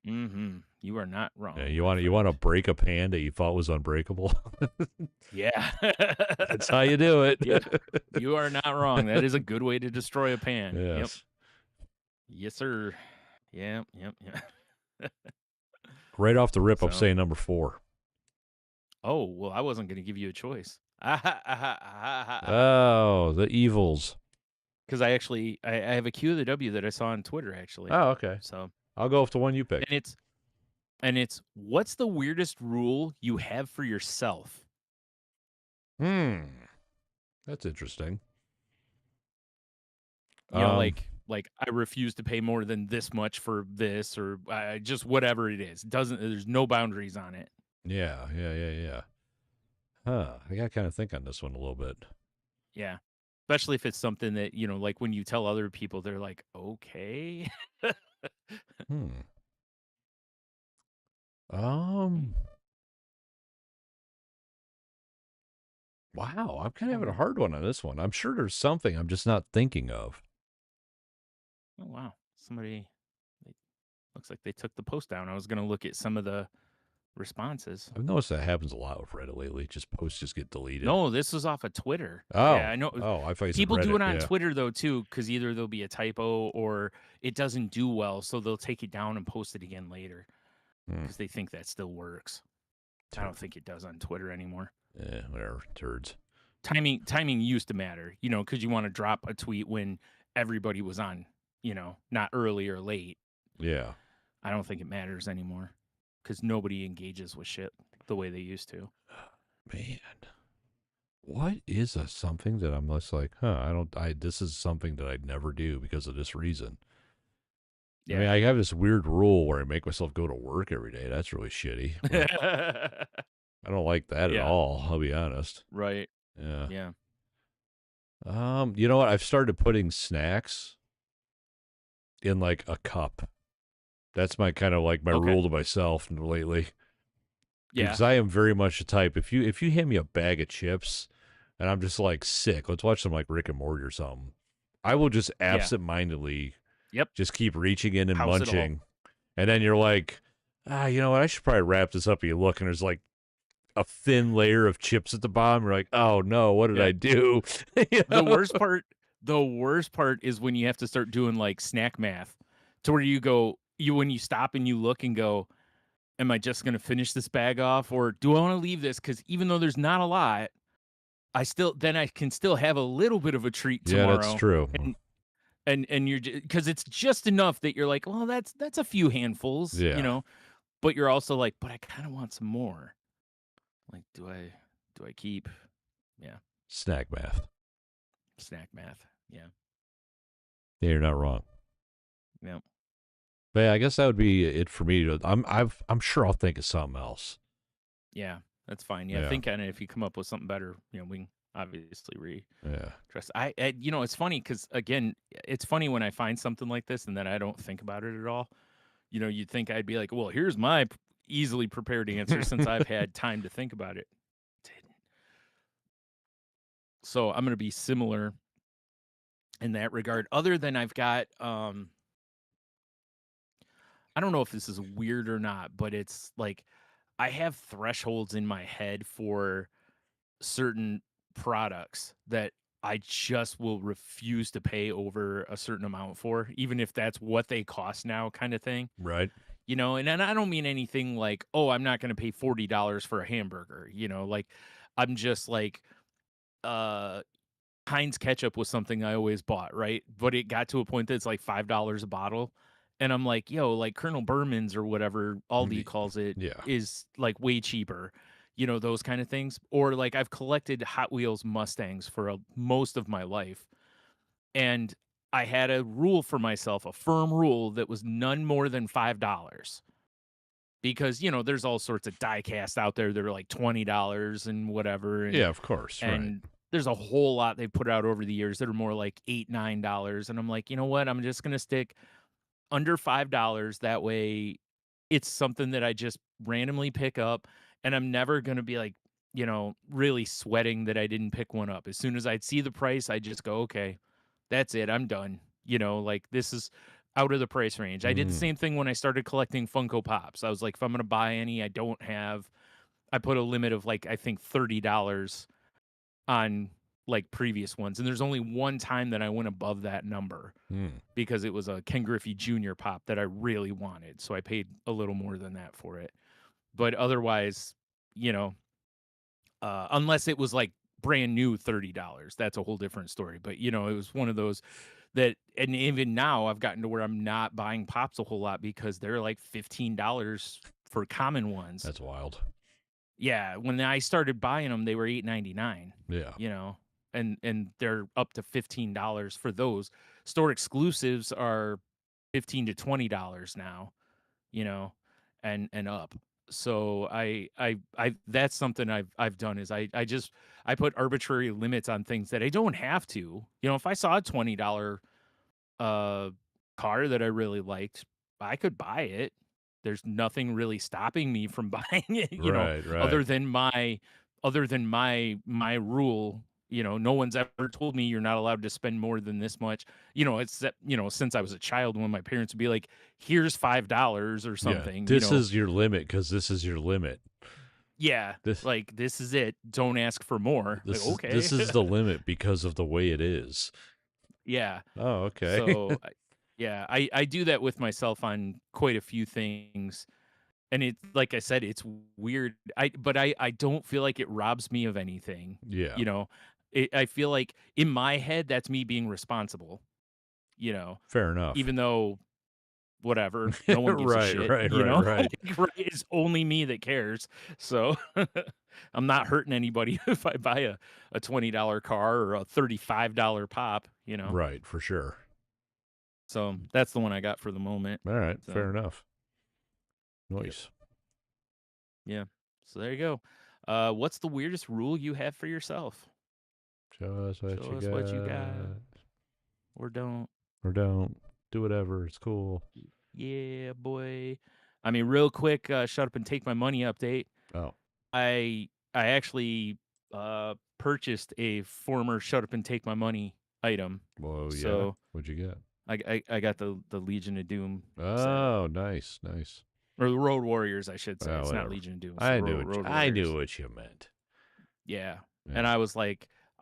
You are not Yeah, wrong, my you want to friend. break a pan that you thought was unbreakable? Yeah. That's how you do it. Yeah, you are not wrong. That is a good way to destroy a pan. Yep. Yes. Yes, sir. Yep. Right off the rip, I'm So, saying number 4. oh, well, I wasn't going to give you a choice. Oh, the evils. Because I have a Q of the W that I saw on Twitter, actually. Oh, okay. So, I'll go with the one you and picked. it's what's the weirdest rule you have for yourself? That's interesting. Um, Like I refuse to pay more than this much for this, or just whatever it is. There's no boundaries on it. yeah. Huh. I got to kind of think on this one a little bit. Yeah. Especially if it's something that, like when you tell other people, they're like, okay. Hmm. Um, wow. I'm kind of having a hard one on this one. I'm sure there's something I'm just not thinking of. Oh, wow. Somebody, looks like they took the post down. I was going to look at some of the responses. I've noticed that happens a lot with Reddit lately. Just posts just get deleted. No, this was off of Twitter. Yeah, Oh, I know. oh, I thought you said People do Reddit. it on Yeah. Twitter though too, because either there'll be a typo or it doesn't do well, so they'll take it down and post it again later Hmm. because they think that still works. I don't think it does on Twitter anymore. Yeah, whatever. Turds. Timing used to matter, because you want to drop a tweet when everybody was on, not early or late. Yeah. I don't think it matters anymore because nobody engages with shit the way they used to. Man. What is something that I'm less like, this is something that I'd never do because of this reason. Yeah. I mean, I have this weird rule where I make myself go to work every day. That's really shitty. I don't like that at all, I'll be honest. Right. Yeah. Yeah. You know what? I've started putting snacks in like a cup. That's my kind of like my rule to myself lately. Yeah. Because I am very much the type, if you hand me a bag of chips and I'm just like sick, let's watch some like Rick and Morty or something, I will just absentmindedly just keep reaching in and munching. And then you're like, you know what? I should probably wrap this up. And you look and there's like a thin layer of chips at the bottom. You're like, oh no, what did I do? The worst part is when you have to start doing like snack math to where when you stop and you look and go, am I just going to finish this bag off or do I want to leave this? Because even though there's not a lot, I can still have a little bit of a treat tomorrow. Yeah, that's true. And you're because it's just enough that you're like, well, that's a few handfuls, but you're also like, but I kind of want some more. Like, do I keep? Yeah. Snack math. Yeah. Yeah, you're not wrong. Yeah. But yeah, I guess that would be it for me. I'm sure I'll think of something else. Yeah, that's fine. Yeah, think on it. If you come up with something better, we can obviously readdress. It's funny because again, it's funny when I find something like this and then I don't think about it at all. You'd think I'd be like, well, here's my easily prepared answer since I've had time to think about it. Didn't. So I'm going to be similar in that regard. Other than I've got, I don't know if this is weird or not, but it's like I have thresholds in my head for certain products that I just will refuse to pay over a certain amount for, even if that's what they cost now, kind of thing. Right. And I don't mean anything like, oh, I'm not going to pay $40 for a hamburger. Like I'm just like, Heinz ketchup was something I always bought, right? But it got to a point that it's like $5 a bottle. And I'm like, yo, like Colonel Berman's or whatever Aldi calls it is like way cheaper, those kind of things. Or like I've collected Hot Wheels Mustangs for most of my life. And I had a rule for myself, a firm rule that was none more than $5. Because, there's all sorts of die cast out there that are like $20 and whatever. And, yeah, of course. And there's a whole lot they've put out over the years that are more like $8, $9. And I'm like, you know what? I'm just going to stick under $5. That way it's something that I just randomly pick up and I'm never going to be like, really sweating that I didn't pick one up. As soon as I'd see the price, I just go, okay, that's it. I'm done. Like this is out of the price range. I did the same thing when I started collecting Funko Pops. I was like, if I'm going to buy any, I put a limit of like, I think $30 on like previous ones. And there's only one time that I went above that number because it was a Ken Griffey Jr. pop that I really wanted. So I paid a little more than that for it. But otherwise, unless it was like brand new $30, that's a whole different story. But, it was one of those that, and even now I've gotten to where I'm not buying pops a whole lot because they're like $15 for common ones. That's wild. Yeah, when I started buying them, they were $8.99. Yeah, and they're up to $15 for those. Store exclusives are $15 to $20 now, and up. So I that's something I've done is I put arbitrary limits on things that I don't have to. If I saw a $20 car that I really liked, I could buy it. There's nothing really stopping me from buying it, right. other than my rule, No one's ever told me you're not allowed to spend more than this much. It's that, since I was a child when my parents would be like, here's $5 or Yeah, something, this is your limit because this is your limit. Yeah, This like, this is it. Don't ask for more. Like, okay. this is the limit because of the way it is. Yeah. Oh, okay. So, yeah, I do that with myself on quite a few things. And it, like I said, it's weird. But I don't feel like it robs me of anything. Yeah, You know, I feel like in my head, that's me being responsible, you know, fair enough. even though whatever, no one gives a Right, shit, right, right, right. like, right, it's only me that cares. So I'm not hurting anybody if I buy a $20 car or a $35 pop. Right, for sure. So that's the one I got for the moment. All right, So fair enough. yep, Nice. yeah. So there you go. What's the weirdest rule you have for yourself? Show us what Show you us what you got, got. or don't. Or don't. Do whatever. It's cool. Yeah, boy. I mean, real quick, shut up and take my money update. Oh. I actually purchased a former shut up and take my money item. Whoa, yeah. So What'd you get? I got the Legion of Doom set. Oh, nice, nice. Or the Road Warriors, I should say. Oh, It's not whatever. Legion of Doom. It's the I Road Warriors. knew what you meant. Yeah. Yeah. And I was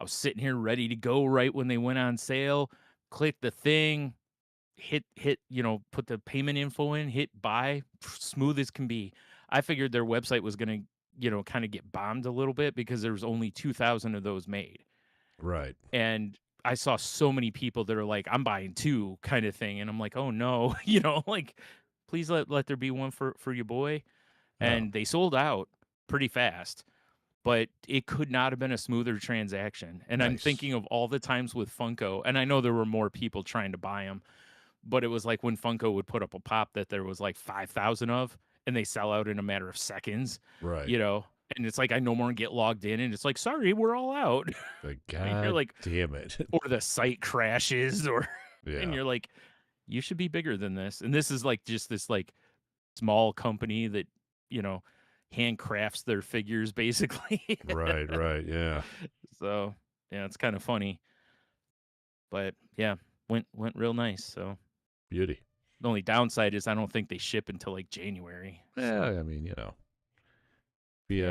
sitting here ready to go right when they went on sale. Click the thing, hit, put the payment info in, hit buy, smooth as can be. I figured their website was going to, kind of get bombed a little bit because there was only 2,000 of those made. Right. And I saw so many people that are like, I'm buying two kind of thing. And I'm like, oh no, please let there be one for your boy. And they sold out pretty fast, but it could not have been a smoother transaction. And I'm Nice. thinking of all the times with Funko, and I know there were more people trying to buy them, but it was like when Funko would put up a pop that there was like 5,000 of, and they sell out in a matter of seconds, Right. And it's like I no more get logged in, and it's like, sorry, we're all out. But And you're God like, damn it. or the site crashes, and Yeah. you're like, you should be bigger than this. And this is like just this like small company that handcrafts their figures basically. Right, right. Yeah. So yeah, it's kind of funny, but yeah, went real nice. So Beauty. the only downside is I don't think they ship until like January. Yeah, So, I mean, yeah.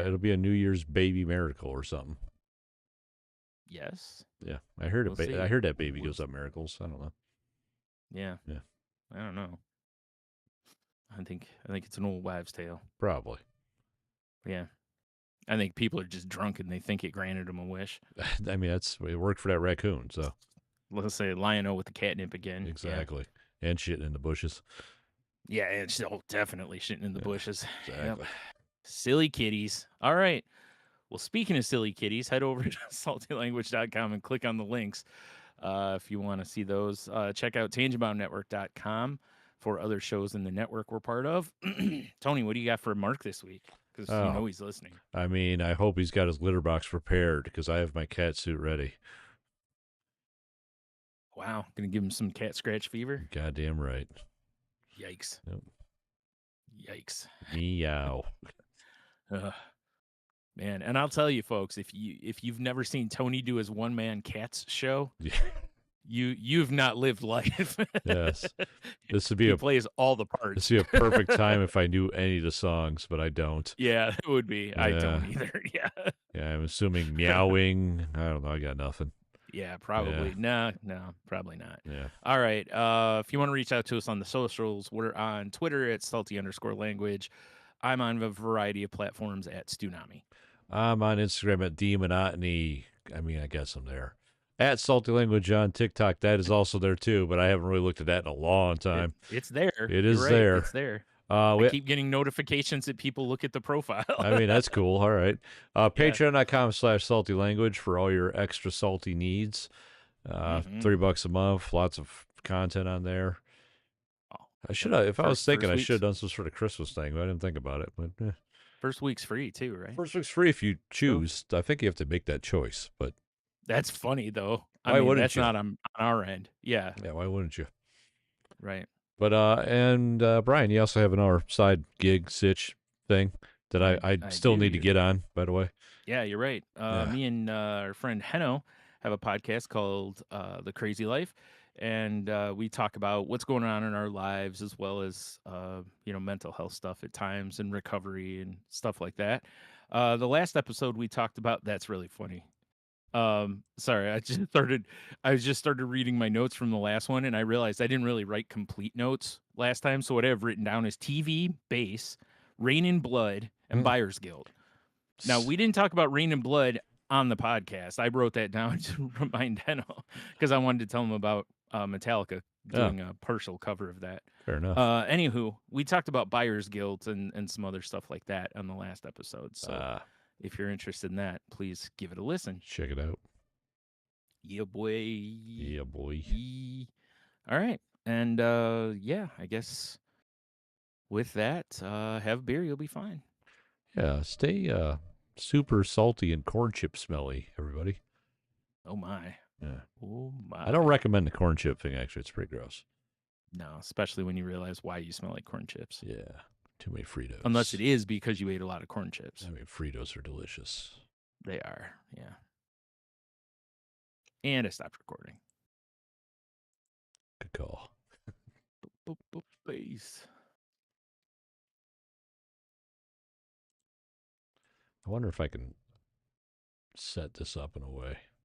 it'll be a New Year's baby miracle or something. Yes. Yeah, I heard We'll see. I heard that baby goes up miracles. I don't know. Yeah. Yeah. I don't know. I think it's an old wives' tale. Probably. Yeah. I think people are just drunk and they think it granted them a wish. I mean, it worked for that raccoon, so. Let's say Lion-O with the catnip again. Exactly. Yeah. And shitting in the bushes. Yeah, and still definitely shitting in the bushes. Exactly. Yep. Silly kitties. All right. Well, speaking of silly kitties, head over to saltylanguage.com and click on the links if you want to see those. Check out tangentboundnetwork.com for other shows in the network we're part of. Tony, what do you got for Mark this week? Because he's listening. I mean, I hope he's got his litter box prepared because I have my cat suit ready. Wow. Going to give him some cat scratch fever? Goddamn right. Yikes. Yep. Yikes. Meow. Man, and I'll tell you, folks, if you've never seen Tony do his one-man cats show, you've not lived life. Yes, this would he be plays all the parts. This would be a perfect time if I knew any of the songs, but I don't. Yeah, it would be. Yeah. I don't either. Yeah. Yeah, I'm assuming meowing. I don't know. I got nothing. Yeah, probably. Yeah. No, probably not. Yeah. All right. If you want to reach out to us on the socials, we're on Twitter at salty_language. I'm on a variety of platforms at Stunami. I'm on Instagram at Demonotony. I mean, I guess I'm there. At Salty Language on TikTok. That is also there too, but I haven't really looked at that in a long time. It's there. It is right. there. It's there. I keep getting notifications that people look at the profile. I mean, that's cool. All right. Patreon.com/saltylanguage for all your extra salty needs. $3 a month. Lots of content on there. I should have, if I was thinking, I should have done some sort of Christmas thing, but I didn't think about it. But First week's free too, right? First week's free if you choose. I think you have to make that choice, but that's funny though. Why wouldn't that's you? not on our end. Yeah. Yeah, why wouldn't you? Right. But and Brian, you also have another side gig sitch thing. that I I still need to do. get on, by the way. Yeah, you're right. Yeah. Me and our friend Heno have a podcast called The Crazy Life, and we talk about what's going on in our lives as well as mental health stuff at times and recovery and stuff like that. The last episode we talked about that's really funny. Sorry, I just started reading my notes from the last one and I realized I didn't really write complete notes last time. So what I have written down is TV, base, Rain in Blood, and Mm. Buyer's Guild. Now, we didn't talk about Rain and Blood on the podcast. I wrote that down to remind Heno because I wanted to tell him about Metallica Yeah, doing a partial cover of that. fair enough. Anywho, we talked about Buyer's Guild and some other stuff like that on the last episode. So if you're interested in that, please give it a listen. Check it out. Yeah, boy. Yeah, boy. All right. And I guess with that, have beer. You'll be fine. Yeah, stay super salty and corn chip smelly, everybody. Oh, my. Yeah. Oh, my. I don't recommend the corn chip thing, actually. It's pretty gross. No, especially when you realize why you smell like corn chips. Yeah. Too many Fritos. Unless it is because you ate a lot of corn chips. I mean, Fritos are delicious. They are, yeah. And I stopped recording. Good call. Please. I wonder if I can set this up in a way.